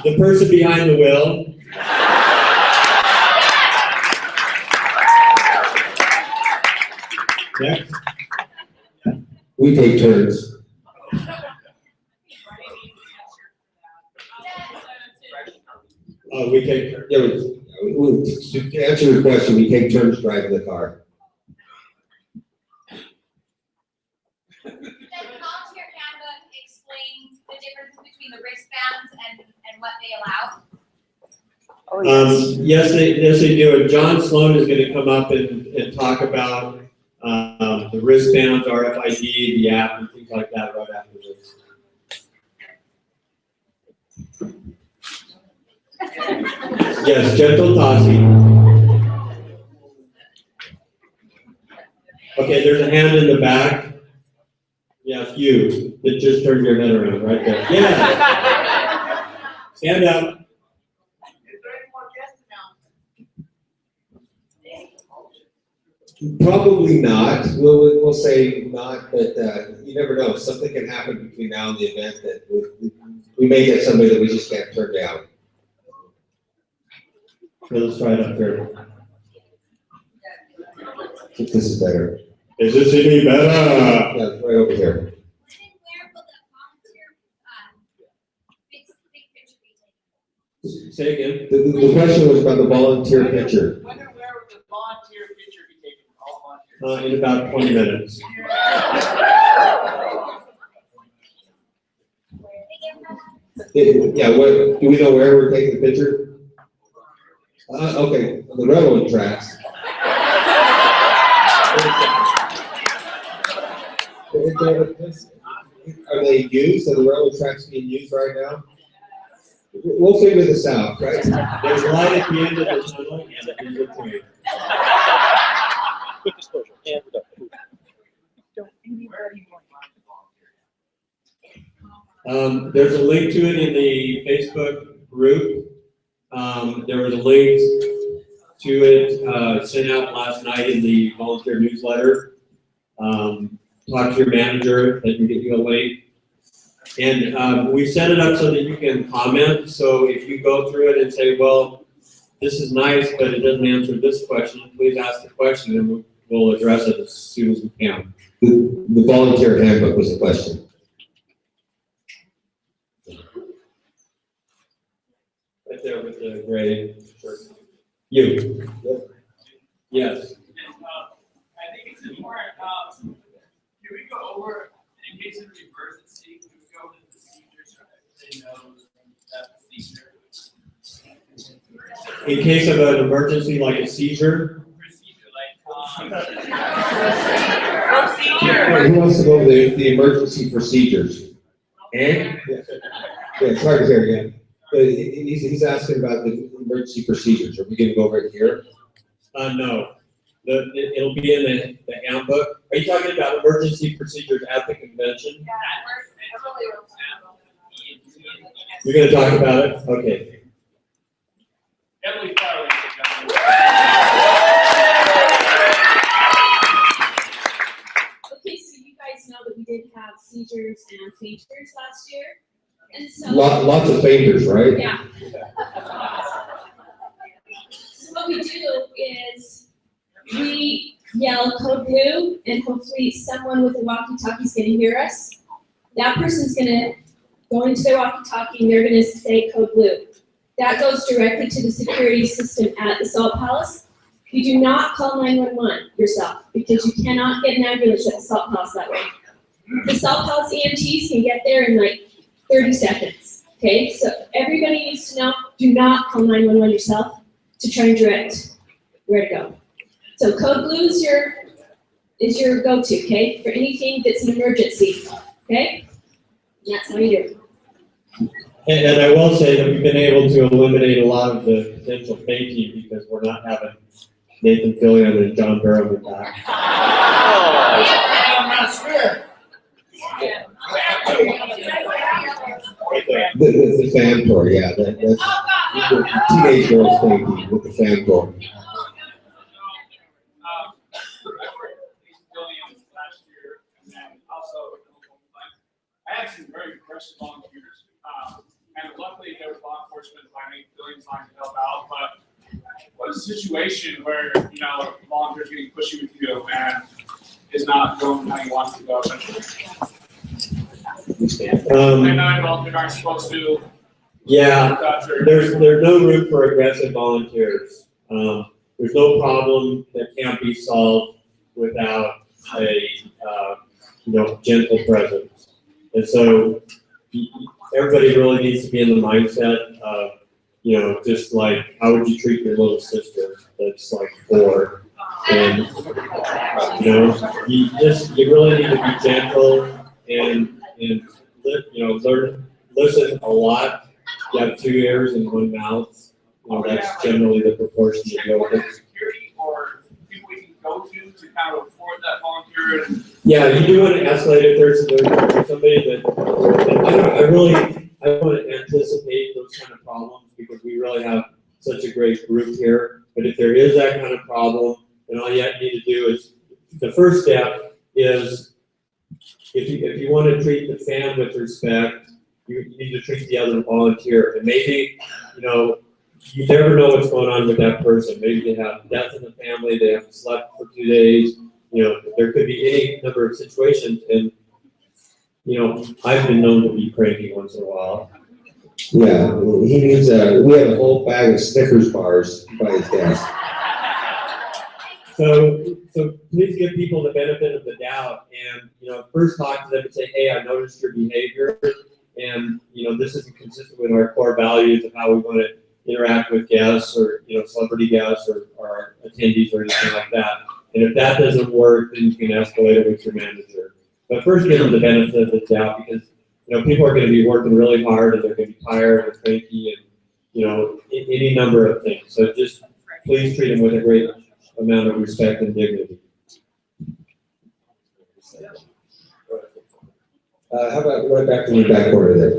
The person behind the wheel. Next. We take turns. We take turns. Yeah, to answer your question, we take turns driving the car. Does Volunteer Handbook explain the difference between the wristbands and what they allow? Yes, they do. And John Sloan is going to come up and talk about the wristbands, RFID, the app, and things like that right after this. Yes, gentle tossing. Okay, there's a hand in the back. Yes, you that just turned your head around right there. Yeah. Stand up. Probably not. We'll say not, but you never know. Something can happen between now and the event that we may get somebody that we just can't turn down. Okay, let's try it up here. If this is better. Is this any better? Yeah, right over here. Say again. The question was about the volunteer picture. When and where would the volunteer picture be taken? All volunteers. In about 20 minutes. Yeah, what, do we know where we're taking the picture? Okay, on the railroad tracks. Are they used? Are the railroad tracks being used right now? We'll figure this out, right? There's light at the end of the tunnel and at the end of the train. Quick disclosure, hands up. There's a link to it in the Facebook group. There was a link to it sent out last night in the volunteer newsletter. Talk to your manager, they can get you a link. And we set it up so that you can comment. So if you go through it and say, well, this is nice, but it doesn't answer this question, please ask the question and we'll address it as soon as we can. The volunteer handbook was the question. Right there with the gray shirt. You. Yes. I think it's important, can we go over, in case of emergency, can we go over the procedures so everybody knows that procedure? In case of an emergency like a seizure. He wants to go over the emergency procedures. And? Yeah, it's hard to hear again. But he's asking about the emergency procedures. Are we going to go over it here? No. It'll be in the handbook. Are you talking about emergency procedures at the convention? You're going to talk about it? Okay. Emily Farley. Okay, so you guys know that we did have seizures and fainters last year, and so. Lots of fainters, right? Yeah. So what we do is we yell code blue, and hopefully someone with a walkie-talkie is going to hear us. That person's going to go into their walkie-talkie and they're going to say code blue. That goes directly to the security system at the Salt Palace. You do not call 911 yourself because you cannot get an ambulance at the Salt Palace that way. The Salt Palace EMTs can get there in like 30 seconds. Okay, so everybody needs to know, do not call 911 yourself to try and direct where to go. So code blue is your go-to, okay, for anything that's an emergency, okay? And that's how you do it. And I will say that we've been able to eliminate a lot of the potential fainting because we're not having Nathan Fillion and John Barrowman back. That's fair. The fan tour, yeah, that's the teenage girls fainting with the fan tour. I had some very impressive volunteers, and luckily there was law enforcement finding Billings line to help out. But what is a situation where volunteers getting pushy with you and is not going how you want it to go? I know volunteers aren't supposed to. Yeah, there's no room for aggressive volunteers. There's no problem that can't be solved without a gentle presence. And so everybody really needs to be in the mindset of, just like, how would you treat your little sister that's like 4? And, you really need to be gentle and listen a lot. You have 2 ears and 1 mouth. That's generally the proportion you go with. Security or people we can go to kind of afford that volunteer. Yeah, you do want to escalate if there's somebody that I don't want to anticipate those kind of problems because we really have such a great group here. But if there is that kind of problem, then all you need to do is, the first step is, if you want to treat the fan with respect, you need to treat the other volunteer. And maybe, you never know what's going on with that person. Maybe they have death in the family, they haven't slept for 2 days. There could be any number of situations, and I've been known to be cranky once in a while. Yeah, he needs we have a whole bag of Snickers bars by his desk. So please give people the benefit of the doubt, and first talk to them and say, hey, I noticed your behavior, and this isn't consistent with our core values of how we want to interact with guests or celebrity guests or attendees or anything like that. And if that doesn't work, then you can escalate it with your manager. But first, give them the benefit of the doubt because people are going to be working really hard and they're going to be tired and cranky and any number of things. So just please treat them with a great amount of respect and dignity. How about right back in your back order there?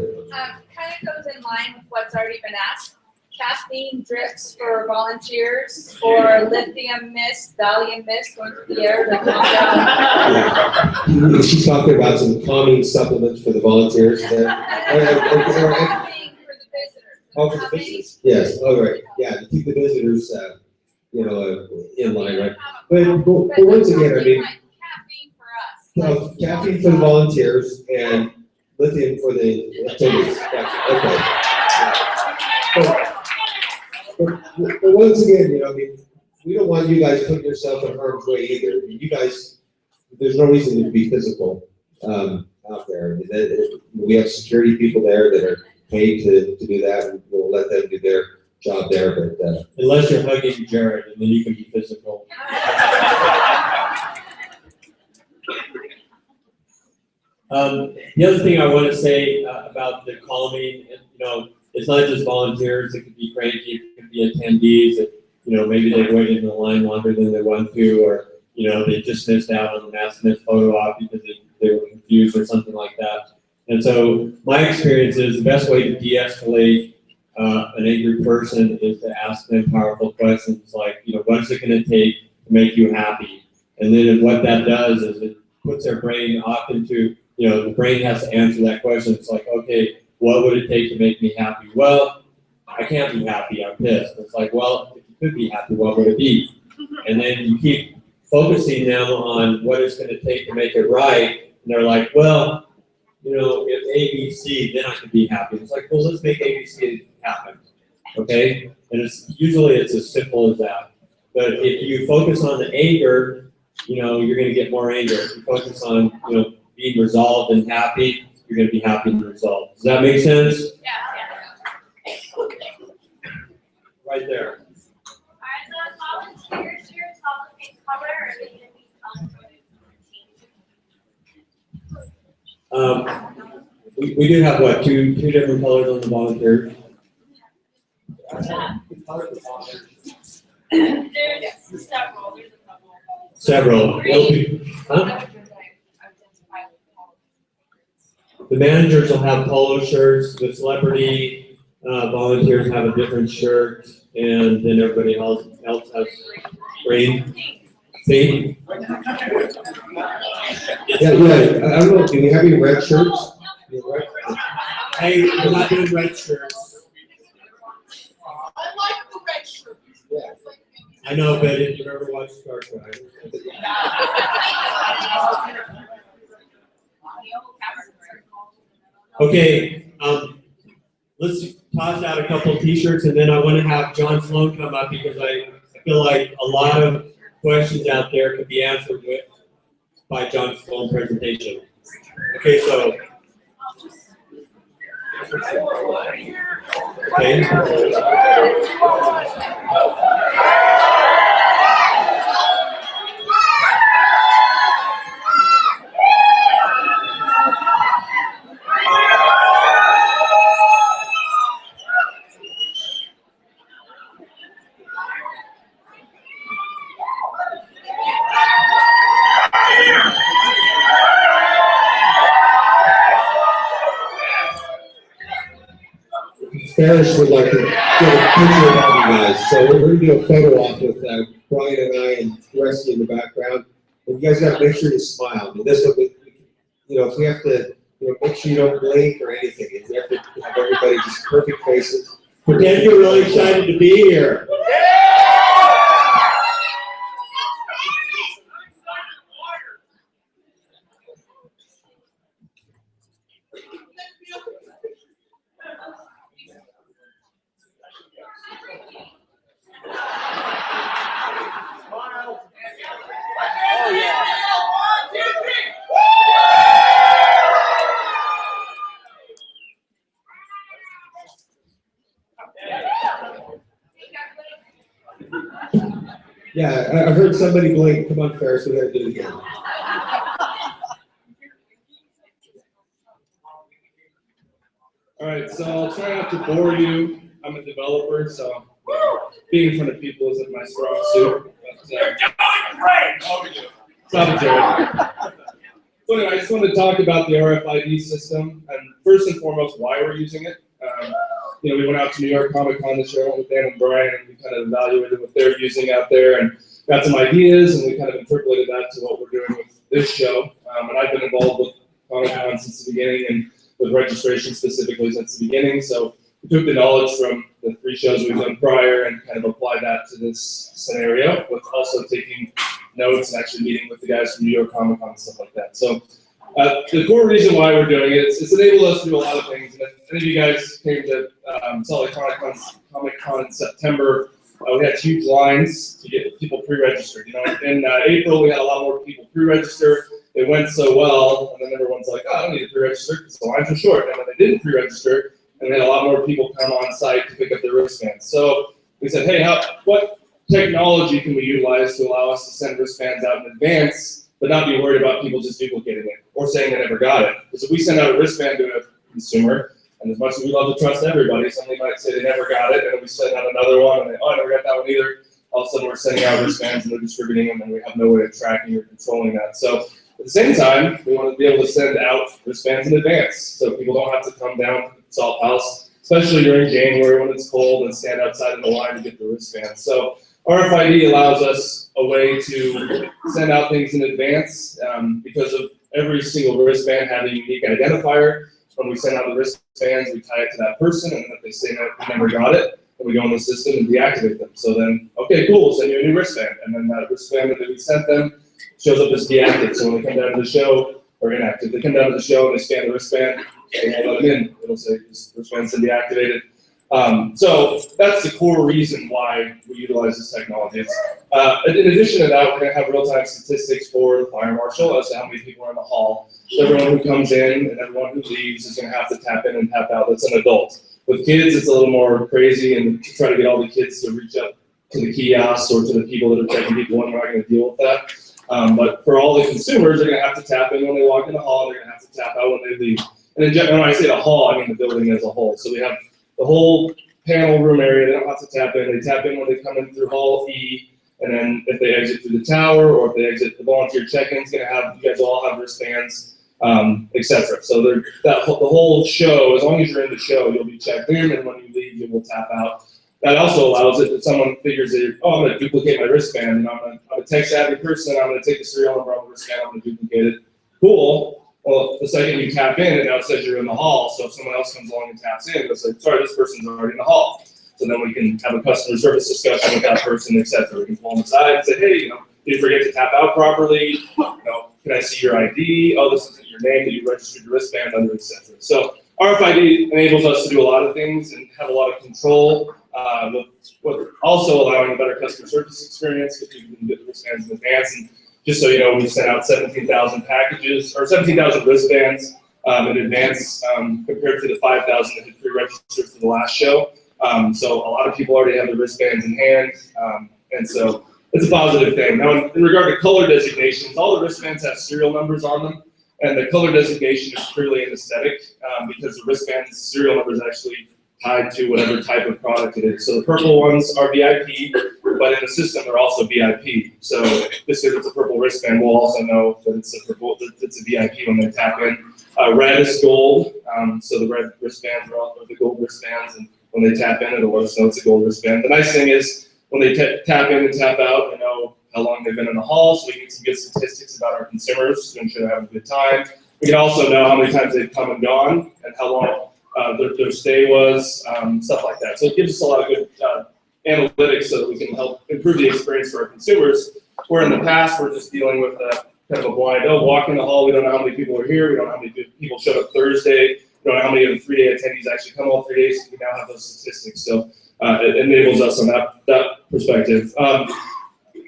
Kind of goes in line with what's already been asked. caffeine drips for volunteers, or lithium mist, Valium mist going through the air to calm down. She's talking about some calming supplements for the volunteers. Oh, for the visitors. Yes, all right. Yeah, to keep the visitors, in line, right? But once again, I mean, caffeine for the volunteers and lithium for the attendees. But once again, I mean, we don't want you guys putting yourself in harm's way either. I mean, you guys, there's no reason to be physical out there. I mean, we have security people there that are paid to do that, and we'll let them do their job there. But unless you're hugging Jared, and then you can be physical. The other thing I want to say about the calming, it's not just volunteers. It could be cranky. It could be attendees. That, maybe they waited in the line longer than they wanted to, or they just missed out on the mass missed photo op because they were confused or something like that. And so my experience is the best way to de-escalate an angry person is to ask them powerful questions like, what is it going to take to make you happy? And then what that does is it puts their brain off into, the brain has to answer that question. It's like, okay, what would it take to make me happy? Well, I can't be happy, I'm pissed. It's like, well, if you could be happy, what would it be? And then you keep focusing them on what it's going to take to make it right. And they're like, well, if ABC, then I can be happy. It's like, well, let's make ABC happen, okay? And it's as simple as that. But if you focus on the anger, you're going to get more anger. If you focus on, being resolved and happy, you're going to be happy and resolved. Does that make sense? Yeah. Right there. Are the volunteers here all the same color, or are they going to be We do have what, two different colors on the volunteers? There's several. There's a couple. Several. Huh? The managers will have polo shirts. The celebrity volunteers have a different shirt, and then everybody else has green. See? yeah, I don't know. Do we have any red shirts? Hey, we're not doing red shirts. I like the red shirt. Yeah. I know, but if you've ever watched Star Trek. Okay, let's toss out a couple of t-shirts, and then I want to have John Sloan come up because I feel like a lot of questions out there could be answered by John Sloan's presentation. Okay, so. Okay. Ferris would like to get a picture of you guys, so we're going to do a photo op with Brian and I and the rest of you in the background. And you guys got to make sure you smile. I mean, this will be, if we have to, make sure you don't blink or anything. If we have to have everybody just perfect faces. Pretend you're really excited to be here. Yeah, I heard somebody blink. Come on, Ferris, we got to do it again. All right, so I'll try not to bore you. I'm a developer, so being in front of people isn't my strong suit. But, you're doing great! Stop it, Jared. So anyway, I just want to talk about the RFID system, and first and foremost, why we're using it. we went out to New York Comic Con this year, I went with Dan and Brian, and we kind of evaluated what they're using out there and got some ideas, and we kind of interpolated that to what we're doing with this show. And I've been involved with Comic Con since the beginning, and with registration specifically since the beginning. So we took the knowledge from the 3 shows we've done prior and kind of applied that to this scenario, with also taking notes and actually meeting with the guys from New York Comic Con and stuff like that. So the core reason why we're doing it, it's enabled us to do a lot of things. And if any of you guys came to Salt Lake Comic Con in September, we had huge lines to get people pre-registered. In April we had a lot more people pre-register. It went so well, and then everyone's like, oh, I don't need to pre-register because the lines are short. And then they didn't pre-register, and we had a lot more people come on site to pick up their wristbands. So we said, hey, what technology can we utilize to allow us to send wristbands out in advance, but not be worried about people just duplicating it or saying they never got it? Because if we send out a wristband to a consumer, and as much as we love to trust everybody, somebody might say they never got it, and then we send out another one, and they, oh, I never got that one either. All of a sudden we're sending out wristbands and they're distributing them, and we have no way of tracking or controlling that. So at the same time, we want to be able to send out wristbands in advance, so people don't have to come down to the Salt House, especially during January when it's cold, and stand outside in the line to get the wristbands. So RFID allows us a way to send out things in advance because of every single wristband having a unique identifier. When we send out the wristbands, we tie it to that person, and if they say no, we never got it, then we go in the system and deactivate them. So then, okay, cool, we'll send you a new wristband, and then that wristband that we sent them shows up as deactive. So when they come down to the show, or inactive, they come down to the show and they scan the wristband, and we'll let them in. It'll say this wristband's been deactivated. So that's the core reason why we utilize this technology. In addition to that, we're going to have real-time statistics for the fire marshal as to how many people are in the hall. So everyone who comes in and everyone who leaves is going to have to tap in and tap out. That's an adult. With kids, it's a little more crazy, and to try to get all the kids to reach up to the kiosks or to the people that are checking people in, we're not going to deal with that. But for all the consumers, they're going to have to tap in when they walk in the hall. They're going to have to tap out when they leave. And in general, when I say the hall, I mean the building as a whole. So we have the whole panel room area. They don't have to tap in. They tap in when they come in through Hall E. And then if they exit through the tower or if they exit the volunteer check-in's going to have, you guys will all have wristbands, etc. So the whole show, as long as you're in the show, you'll be checked in, and when you leave, you will tap out. That also allows it that someone figures that, oh, I'm going to duplicate my wristband, and I'm a tech-savvy person, I'm going to take the serial number on the wristband, I'm going to duplicate it. Cool. Well, the second you tap in, it now says you're in the hall, so if someone else comes along and taps in, it's like, sorry, this person's already in the hall. So then we can have a customer service discussion with that person, etc. We can pull them aside and say, hey, did you forget to tap out properly? Can I see your ID? Oh, this isn't your name that you registered your wristband under, etc. So RFID enables us to do a lot of things and have a lot of control, with also allowing a better customer service experience because you can get the wristbands in advance. And just so you know, we sent out 17,000 packages, or 17,000 wristbands in advance compared to the 5,000 that had pre-registered for the last show. So a lot of people already have the wristbands in hand, and so it's a positive thing. Now, in regard to color designations, all the wristbands have serial numbers on them, and the color designation is purely an aesthetic because the wristband's serial number is actually tied to whatever type of product it is. So the purple ones are VIP, but in the system they're also VIP. So just because it's a purple wristband, we'll also know that it's a VIP when they tap in. Red is gold, so the red wristbands are also the gold wristbands, and when they tap in, it'll let us know it's a gold wristband. The nice thing is when they tap in and tap out, we know how long they've been in the hall, so we can get some good statistics about our consumers to ensure they're having a good time. We can also know how many times they've come and gone and how long their stay was, stuff like that. So it gives us a lot of good analytics so that we can help improve the experience for our consumers, where in the past we're just dealing with kind of a blind, walk in the hall, we don't know how many people are here, we don't know how many people showed up Thursday, we don't know how many of the 3-day attendees actually come all 3 days. We now have those statistics, so it enables us on that perspective.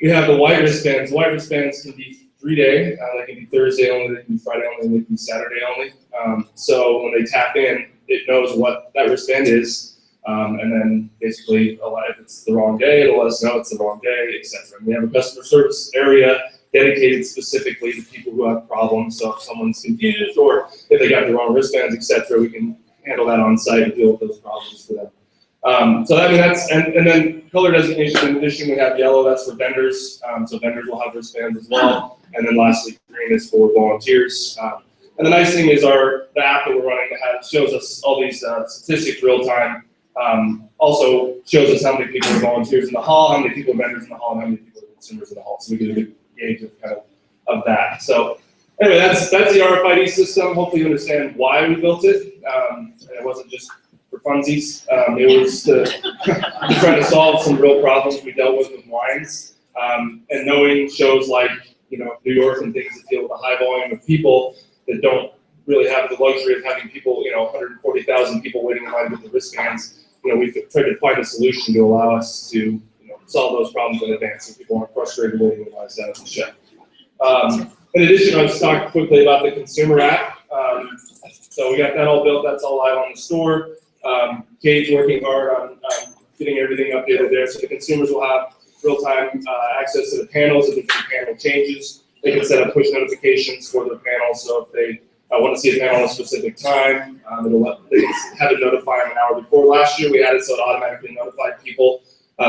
We have the white wristbands. White wristbands can be 3-day, they can be Thursday only, they can be Friday only, they can be Saturday only. So when they tap in, it knows what that wristband is, and then basically, if it's the wrong day, it'll let us know it's the wrong day, etc. We have a customer service area dedicated specifically to people who have problems. So if someone's confused or if they got the wrong wristbands, etc., we can handle that on site and deal with those problems for them. So I mean and then color designation. In addition, we have yellow. That's for vendors. So vendors will have wristbands as well. And then lastly, green is for volunteers. And the nice thing is the app that we're running shows us all these statistics real time. Also shows us how many people are volunteers in the hall, how many people are vendors in the hall, and how many people are consumers in the hall. So we get a good gauge of kind of that. So anyway, that's the RFID system. Hopefully you understand why we built it. And it wasn't just for funsies. It was to try to solve some real problems we dealt with lines. And knowing shows like New York and things that deal with a high volume of people that don't really have the luxury of having people, 140,000 people waiting in line with the wristbands. We've tried to find a solution to allow us to solve those problems in advance so people aren't frustrated waiting in lines down at the shelf. In addition, I'll just talk quickly about the consumer app. So we got that all built. That's all live on the store. Kate's working hard on getting everything updated there, so the consumers will have real-time access to the panels if there's any panel changes. They can set up push notifications for their panels, so if they want to see a panel at a specific time, they can have it notify them an hour before. Last year, we had it so it automatically notified people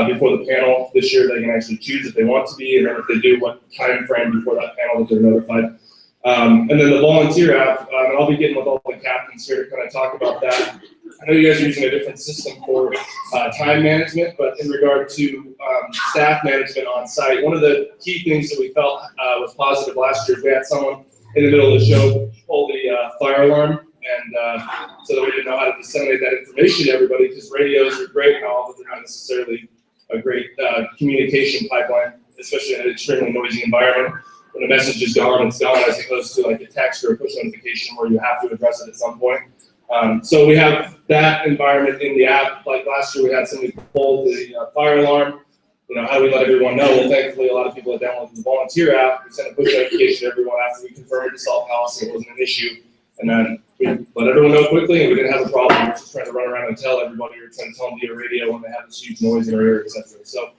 before the panel. This year, they can actually choose if they want to be, and then if they do, what time frame before that panel that they're notified. And then the volunteer app, and I'll be getting with all the captains here to kind of talk about that. I know you guys are using a different system for time management, but in regard to staff management on site, one of the key things that we felt was positive last year, we had someone in the middle of the show pull the fire alarm, and so that we didn't know how to disseminate that information to everybody, because radios are great and all, but they're not necessarily a great communication pipeline, especially in an extremely noisy environment. When a message is gone, it's gone, as opposed to like a text or a push notification where you have to address it at some point. So we have that environment in the app. Like last year, we had somebody pull the fire alarm. How do we let everyone know? Well, thankfully, a lot of people had downloaded the volunteer app. We sent a push notification to everyone after we confirmed it to solve policy. It wasn't an issue. And then we let everyone know quickly, and we didn't have a problem. We were just trying to run around and tell everybody, or trying to tell them via radio when they have this huge noise in their ear, etc. So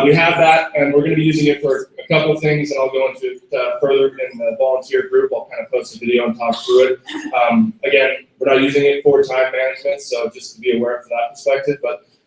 we have that, and we're going to be using it for a couple of things, and I'll go into it further in the volunteer group. I'll kind of post a video and talk through it. Again, we're not using it for time management, so just to be aware from that perspective.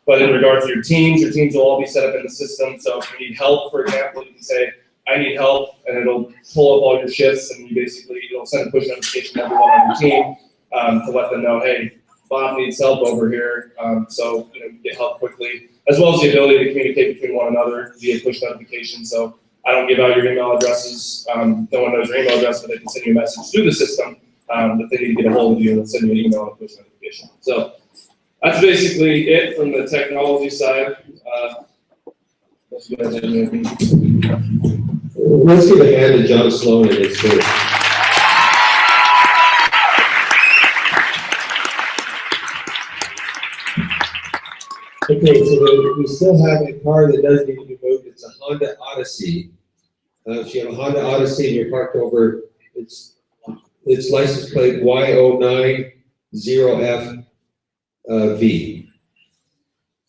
But in regard to your teams will all be set up in the system. So if you need help, for example, you can say, I need help, and it'll pull up all your shifts, and it'll send a push notification to everyone on your team to let them know, hey, Bob needs help over here, so you get help quickly, as well as the ability to communicate between one another via push notification. So I don't give out your email addresses. No one knows your email address, but they can send you a message through the system that they need to get a hold of you and send you an email and a push notification. So that's basically it from the technology side. Let's give a hand to John Sloan and his team. Okay, so we still have a car that does need to be moved. It's a Honda Odyssey. If you have a Honda Odyssey and you're parked over, it's license plate Y090FV.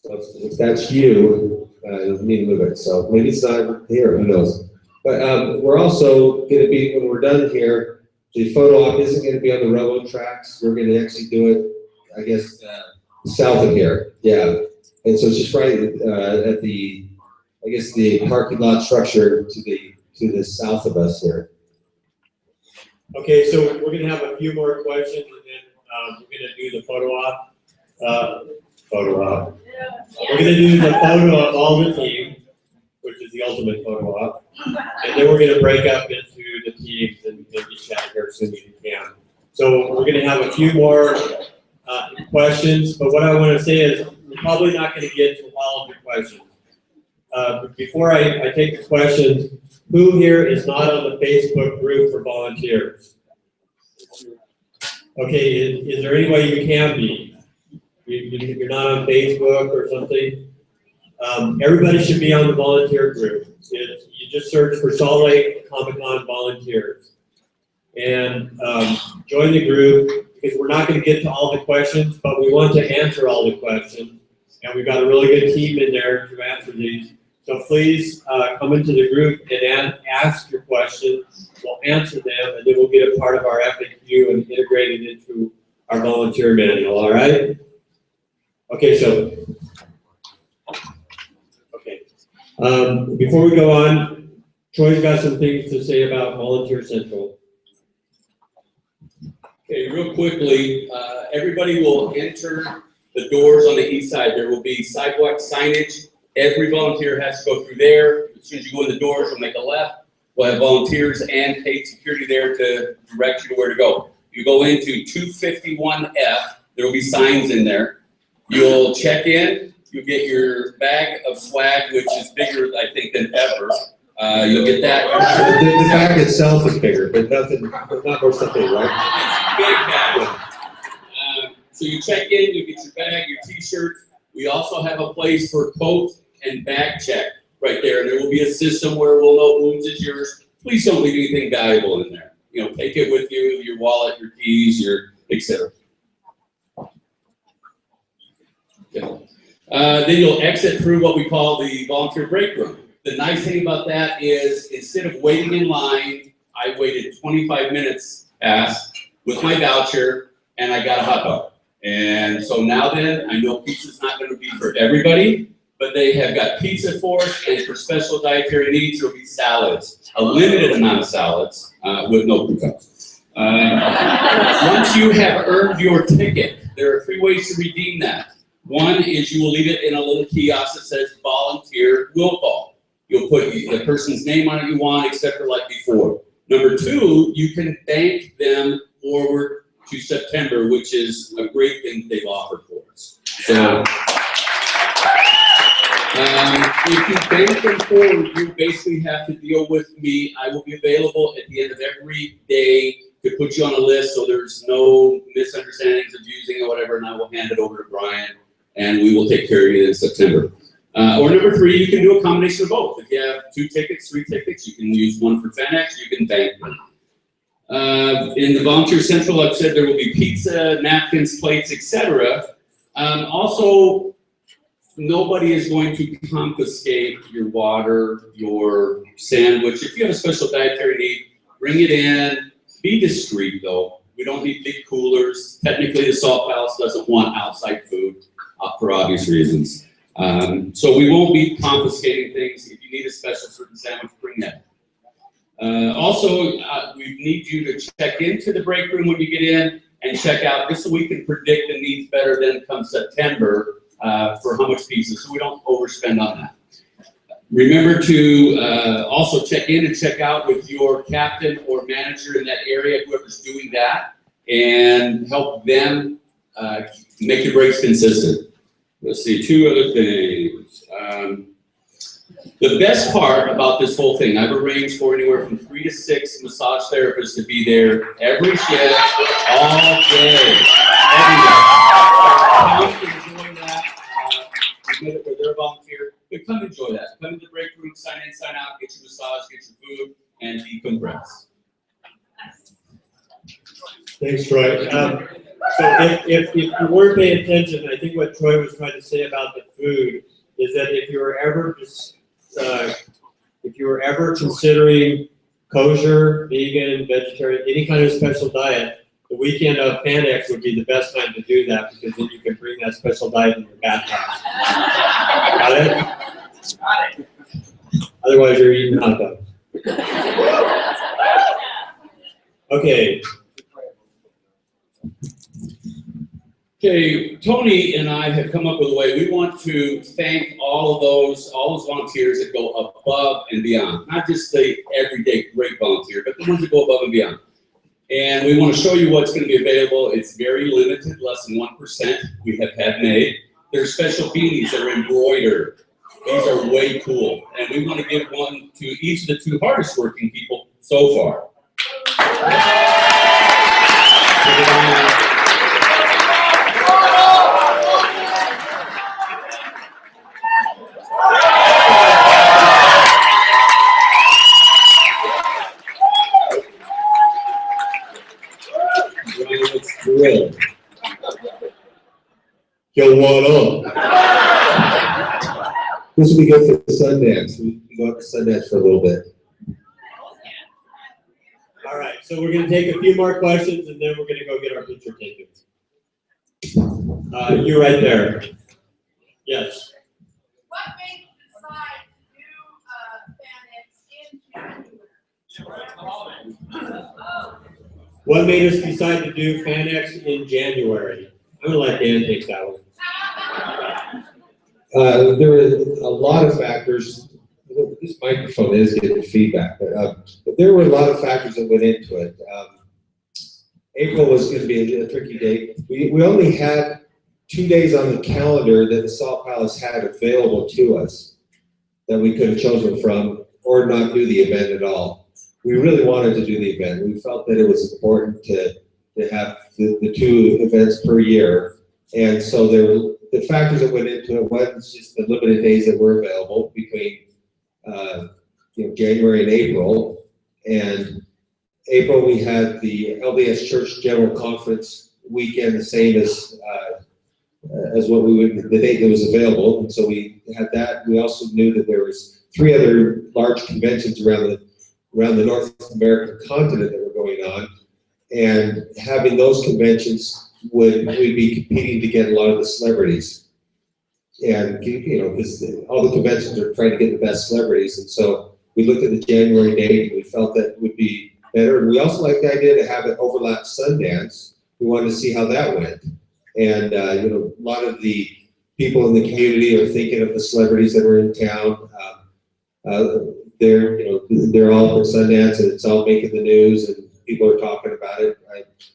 So if that's you, you need to move it. So maybe it's not here, who knows? But we're also going to be, when we're done here, the photo op isn't going to be on the railroad tracks. We're going to actually do it, I guess, south of here. Yeah. And so it's just right at the, I guess, the parking lot structure to the south of us here. Okay, so we're going to have a few more questions, and then we're going to do the photo op. We're going to do the photo of all the team, which is the ultimate photo op. And then we're going to break up into the teams and get chat here as soon as we can. So we're going to have a few more questions, but what I want to say is we're probably not going to get to all of the questions. But before I take the questions, who here is not on the Facebook group for volunteers? Okay, is there any way you can be? You're not on Facebook or something? Everybody should be on the volunteer group. You just search for Salt Lake Comic-Con volunteers. And join the group, because we're not going to get to all the questions, but we want to answer all the questions. And we've got a really good team in there to answer these. So please come into the group and ask your questions. We'll answer them, and then we'll get a part of our FAQ and integrate it into our volunteer manual, all right? Okay, so, before we go on, Troy's got some things to say about Volunteer Central. Okay, real quickly, everybody will enter the doors on the east side. There will be sidewalk signage. Every volunteer has to go through there. As soon as you go in the doors, we'll make a left. We'll have volunteers and paid security there to direct you to where to go. You go into 251F, there will be signs in there. You'll check in, you'll get your bag of swag, which is bigger, I think, than ever. You'll get that. The bag itself is bigger, but nothing, not more stuff in it, right? It's a big bag. So you check in, you get your bag, your t-shirt. We also have a place for coat and bag check right there. And there will be a system where we'll know whose is yours. Please don't leave anything valuable in there. You know, take it with you, your wallet, your keys, your etc. Okay. Then you'll exit through what we call the volunteer break room. The nice thing about that is instead of waiting in line, I waited 25 minutes past with my voucher and I got a hot dog. And so now then, I know pizza's not going to be for everybody, but they have got pizza for us, and for special dietary needs, there'll be salads, a limited amount of salads with no coupons. Once you have earned your ticket, there are 3 ways to redeem that. One is you will leave it in a little kiosk that says volunteer will call. You'll put the person's name on it you want, except for like before. Number 2, you can bank them forward to September, which is a great thing they've offered for us. So, if you bank them forward, you basically have to deal with me. I will be available at the end of every day to put you on a list so there's no misunderstandings of using or whatever, and I will hand it over to Brian, and we will take care of you in September. Or number 3, you can do a combination of both. If you have 2 tickets, 3 tickets, you can use one for FanX, you can bank them. In the Volunteer Central, like I said, there will be pizza, napkins, plates, etc. Also, nobody is going to confiscate your water, your sandwich. If you have a special dietary need, bring it in. Be discreet, though. We don't need big coolers. Technically, the Salt Palace doesn't want outside food for obvious reasons. So we won't be confiscating things. If you need a special certain sandwich, bring that. Also, we need you to check into the break room when you get in and check out, just so we can predict the needs better than come September for how much pizza, so we don't overspend on that. Remember to also check in and check out with your captain or manager in that area, whoever's doing that, and help them make your breaks consistent. Let's see, 2 other things. The best part about this whole thing, I've arranged for anywhere from 3 to 6 massage therapists to be there every shift, all day, every day. Come enjoy that. Admit it, they're a volunteer, but come enjoy that. Come to the break room, sign in, sign out, get your massage, get your food, and decompress. Thanks, Troy. So if you weren't paying attention, I think what Troy was trying to say about the food is that if you were ever considering kosher, vegan, vegetarian, any kind of special diet, the weekend of FanX would be the best time to do that, because then you can bring that special diet in your backpack. Got it? Got it. Otherwise, you're eating hot dogs. Okay. Okay, Tony and I have come up with a way. We want to thank all those volunteers that go above and beyond. Not just the everyday great volunteer, but the ones that go above and beyond. And we want to show you what's going to be available. It's very limited, less than 1% we have had made. There's special beanies that are embroidered. These are way cool. And we want to give one to each of the 2 hardest working people so far. Thrilled. Yo, what up? This will be good for Sundance. We can go up to Sundance for a little bit. All right, so we're going to take a few more questions, and then we're going to go get our picture taken. You right there. Yes. What made you decide to do FanX in January? What made us decide to do FanX in January? I'm going to let Dan take that one. There were a lot of factors. This microphone is getting feedback, but there were a lot of factors that went into it. April was going to be a tricky date. We only had 2 days on the calendar that the Salt Palace had available to us that we could have chosen from, or not do the event at all. We really wanted to do the event. We felt that it was important to have the 2 events per year. And so the factors that went into it was just the limited days that were available between January and April. And April, we had the LDS Church General Conference weekend, the same as what the date that was available. And so we had that. We also knew that there was 3 other large conventions around the North American continent that were going on. And having those conventions we'd be competing to get a lot of the celebrities. And, because all the conventions are trying to get the best celebrities. And so we looked at the January date and we felt that would be better. And we also liked the idea to have it overlap Sundance. We wanted to see how that went. And, a lot of the people in the community are thinking of the celebrities that are in town. They're all at Sundance and it's all making the news and people are talking about it.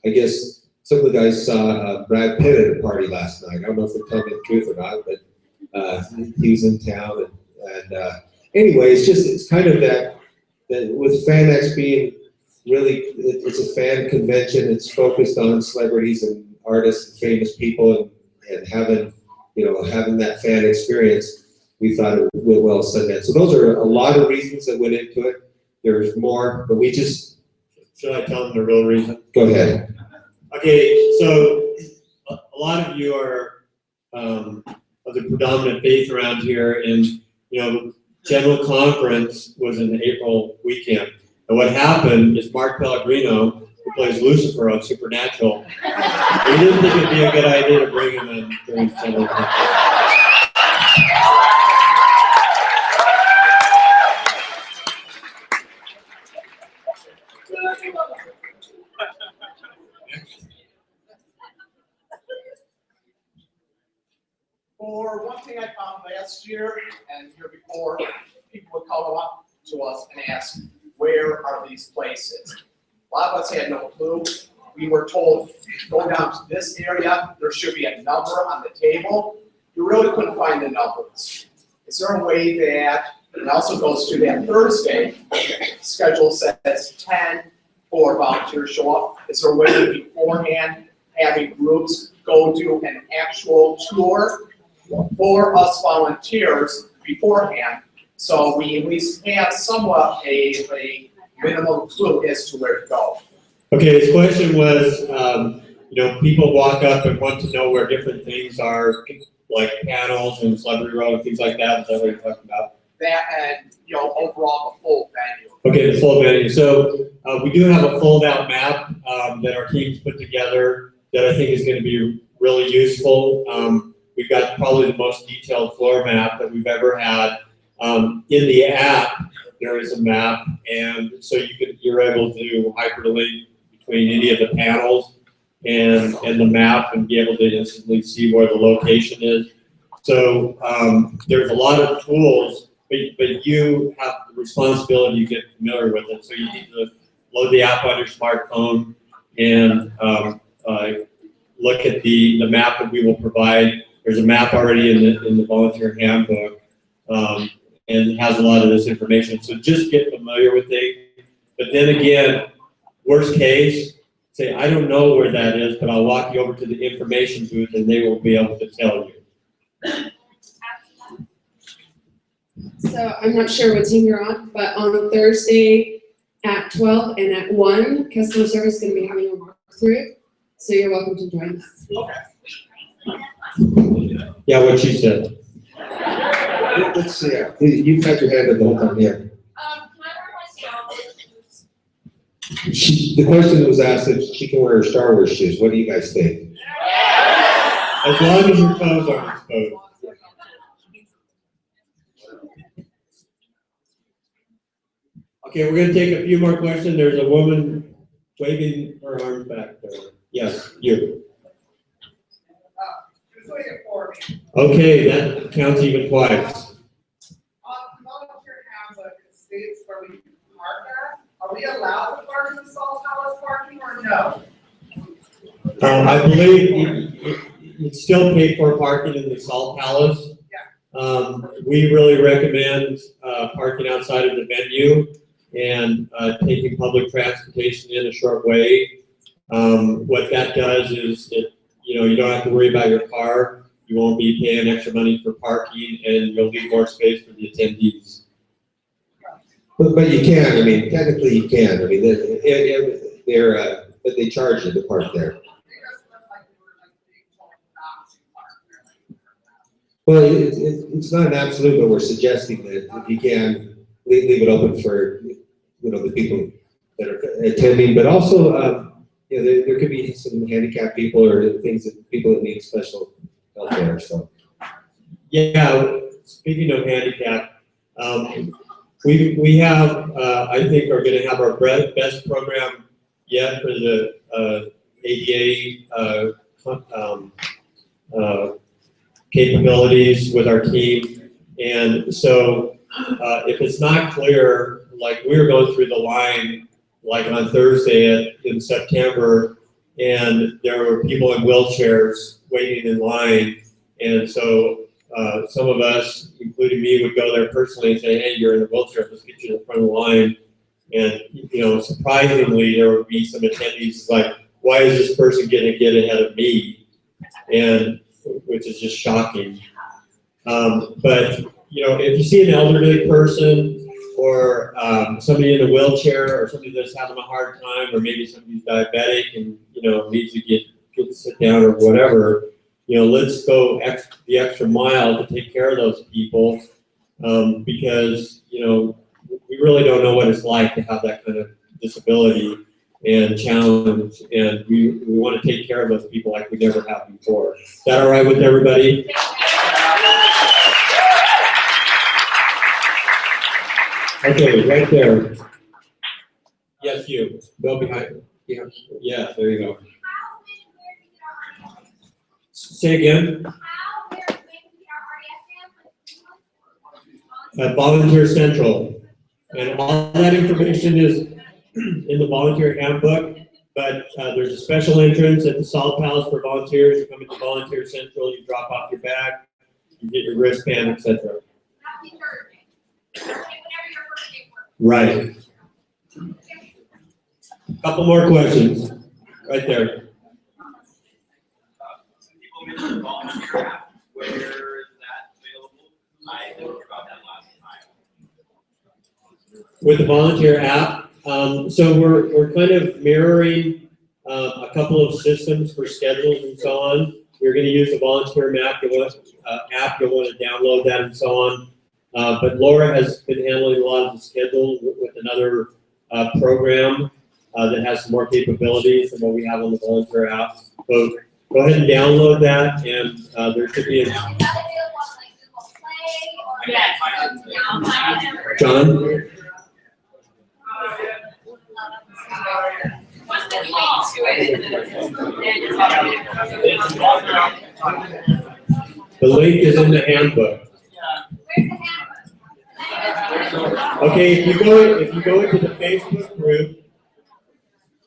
I guess some of the guys saw Brad Pitt at a party last night. I don't know if they're telling me the truth or not, but he was in town. And anyway, it's kind of that with FanX being really, it's a fan convention. It's focused on celebrities and artists and famous people and having that fan experience. We thought it went well Sundance. So those are a lot of reasons that went into it. There's more, but we just. Should I tell them the real reason? Go ahead. Okay, so a lot of you are of the predominant faith around here, and General Conference was in the April weekend. And what happened is Mark Pellegrino, who plays Lucifer on Supernatural, we didn't think it'd be a good idea to bring him in during General Conference. For one thing I found last year and the year before, people would come up to us and ask, where are these places? A lot of us had no clue. We were told, go down to this area, there should be a number on the table. You really couldn't find the numbers. Is there a way that, and it also goes to that Thursday, schedule says 10 for volunteers show up. Is there a way beforehand having groups go do an actual tour for us volunteers beforehand, so we at least have somewhat a minimum clue as to where to go? Okay, his question was, people walk up and want to know where different things are, like panels and celebrity row and things like that. Is that what you're talking about? That and, overall the full venue. Okay, the full venue. So we do have a fold-out map that our team's put together that I think is going to be really useful. We've got probably the most detailed floor map that we've ever had. In the app, there is a map, and so you're able to hyperlink between any of the panels and the map and be able to instantly see where the location is. So there's a lot of tools, but you have the responsibility to get familiar with it. So you need to load the app on your smartphone and look at the map that we will provide. There's a map already in the volunteer handbook, and it has a lot of this information. So just get familiar with it. But then again, worst case, say, I don't know where that is, but I'll walk you over to the information booth and they will be able to tell you. So I'm not sure what team you're on, but on Thursday at 12 and at 1, customer service is going to be having a walkthrough. So you're welcome to join us. Okay. Yeah, what she said. Let's see. You've had your hand up the whole time, yeah. The question was asked if she can wear her Star Wars shoes. What do you guys think? As long as your toes aren't exposed. Okay, we're going to take a few more questions. There's a woman waving her arms back there. Yes, you. doing it for me. Okay, that counts even twice. On the volunteer handbook, it states where we park at. Are we allowed to park in the Salt Palace parking or no? I believe you'd still pay for parking in the Salt Palace. We really recommend parking outside of the venue and taking public transportation in a short way. What that does is you don't have to worry about your car. You won't be paying extra money for parking, and you'll leave more space for the attendees. But you can, I mean, technically you can, I mean, but they charge you to park there. Well, it's not an absolute, but we're suggesting that if you can, leave it open for, the people that are attending, but also, there could be some handicapped people or people that need special help there, so. Yeah, speaking of handicap, we have, I think are gonna have our best program yet for the ADA capabilities with our team. And so if it's not clear, like we were going through the line like on Thursday in September, and there were people in wheelchairs waiting in line. And so some of us, including me, would go there personally and say, hey, you're in a wheelchair, let's get you to the front of the line. And surprisingly, there would be some attendees like, why is this person gonna get ahead of me? And which is just shocking. But if you see an elderly person or somebody in a wheelchair or somebody that's having a hard time, or maybe somebody's diabetic and needs to get sit down or whatever, let's go the extra mile to take care of those people, because we really don't know what it's like to have that kind of disability and challenge, and we want to take care of those people like we never have before. Is that all right with everybody? Okay, right there. Yes, you. Go behind. Yeah, there you go. Say again. At Volunteer Central. And all that information is in the volunteer handbook, but there's a special entrance at the Salt Palace for volunteers. You come into Volunteer Central, you drop off your bag, you get your wristband, etc. Right. Couple more questions. Right there. With the volunteer app, so we're kind of mirroring a couple of systems for schedules and so on. You're going to use the volunteer app. You'll want to download that and so on. But Laura has been handling a lot of the schedules with another program that has some more capabilities than what we have on the volunteer app. So go ahead and download that, and there should be a John. The link is in the handbook. Okay, if you go into the Facebook group.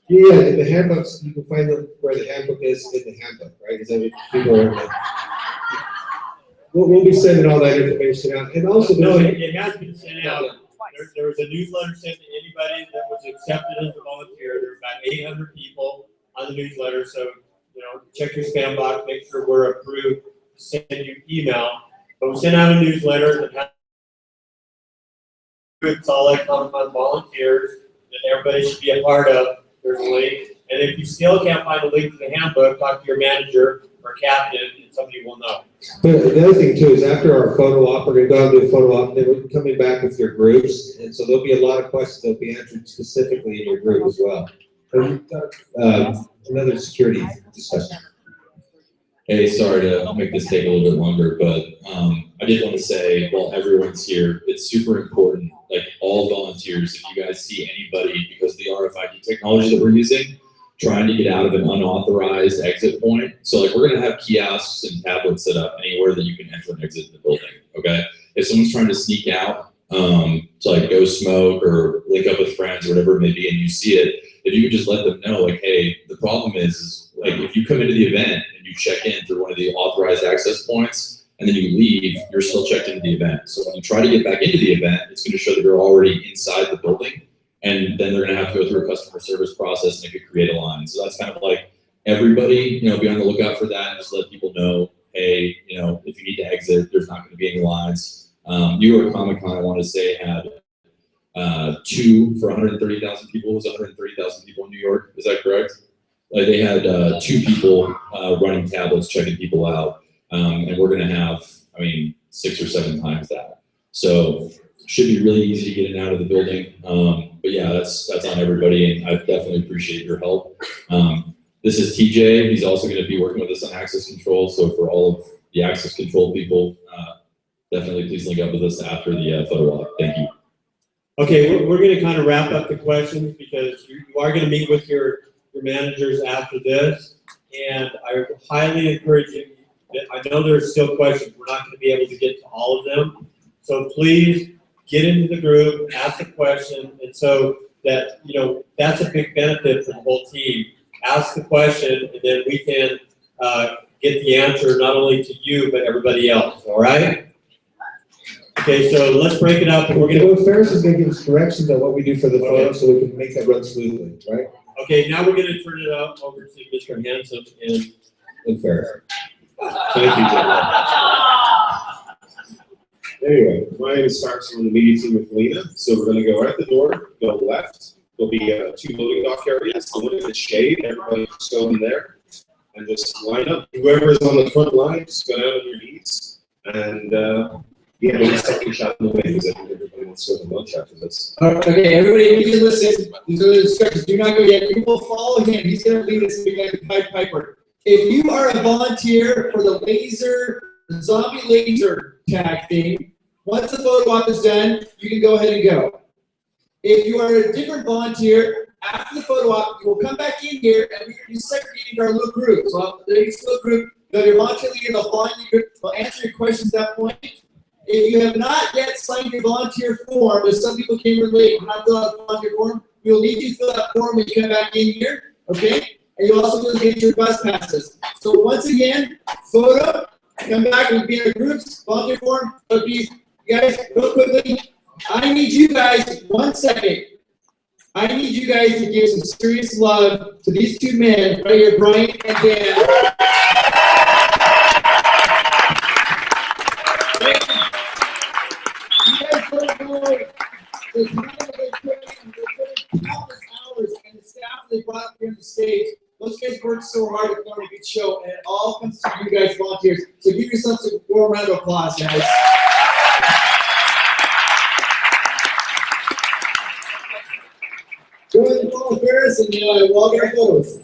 Yeah, in the handbooks, you can find where the handbook is in the handbook, right? Is that what people are? We'll be sending all that information out, and also no, it has been sent out. There was a newsletter sent to anybody that was accepted as a volunteer. There were about 800 people on the newsletter, so check your spam box, make sure we're approved to send you email. But we sent out a newsletter that has it's all like on volunteers that everybody should be a part of. There's a link, and if you still can't find a link to the handbook, talk to your manager or captain, and somebody will know. But the other thing too is after our photo op, we're going to go out and do a photo op, then we're coming back with your groups, and so there'll be a lot of questions that'll be answered specifically in your group as well. Another security discussion. Hey, sorry to make this take a little bit longer, but I did want to say, while everyone's here, it's super important, like all volunteers, if you guys see anybody, because the RFID technology that we're using, trying to get out of an unauthorized exit point. So like we're gonna have kiosks and tablets set up anywhere that you can enter and exit the building, okay? If someone's trying to sneak out to like go smoke or link up with friends or whatever it may be and you see it, if you could just let them know like, hey, the problem is like if you come into the event and you check in through one of the authorized access points and then you leave, you're still checked into the event. So when you try to get back into the event, it's gonna show that you're already inside the building. And then they're gonna have to go through a customer service process and it could create a line. So that's kind of like everybody, you know, be on the lookout for that and just let people know, hey, you know, if you need to exit, there's not gonna be any lines. New York Comic Con, I want to say, had 2 for 130,000 people. It was 130,000 people in New York. Is that correct? Like they had 2 people running tablets, checking people out. And we're gonna have, I mean, 6 or 7 times that. So should be really easy to get in and out of the building. But yeah, that's on everybody, and I definitely appreciate your help. This is TJ. He's also going to be working with us on access control. So for all of the access control people, definitely please link up with us after the photo walk. Thank you. Okay, we're going to kind of wrap up the questions because you are going to meet with your managers after this, and I highly encourage you. I know there's still questions. We're not going to be able to get to all of them, so please get into the group, ask the question, and so that, you know, that's a big benefit for the whole team. Ask the question, and then we can get the answer not only to you, but everybody else, all right? Okay, so let's break it up, and we're gonna. Well, Ferris is gonna give us directions on what we do for the photo, so we can make that run smoothly, right? Okay, now we're gonna turn it up over to Mr. Hanson and Ferris. Thank you, Jeff. Anyway, my name is Sparks. I'm on the media team with Lena. So we're going to go right at the door, go left. There'll be 2 loading dock areas. I'll look at the shade. Everybody just go in there and just line up. Whoever is on the front line, just go down on your knees. And yeah, maybe second shot in the wings. I think everybody wants to go to the mug shot for this. Okay, everybody, you can listen. These are the instructions. Do not go yet. You will follow him. He's going to lead us to like the Pied Piper. If you are a volunteer for the zombie laser tag thing, once the photo op is done, you can go ahead and go. If you are a different volunteer, after the photo op, you will come back in here and we're going to be segregating our little groups. So each little group, you'll have your volunteer leader, they'll find you, they'll answer your questions at that point. If you have not yet signed your volunteer form, if some people came in late and not filled out the volunteer form, we'll need you to fill out that form when you come back in here, okay? And you also will get your bus passes. So once again, photo, come back, we'll be in our groups, volunteer form, it'll be, you guys, real quickly, I need you guys, 1 second. I need you guys to give some serious love to these 2 men right here, Brian and Dan. You guys don't know the time that they put in countless hours and the staff they brought up here on the stage. Those guys worked so hard to put on a good show, and it all comes to you guys volunteers. So give yourselves a warm round of applause, guys. Go ahead and follow Ferris and walk our photos.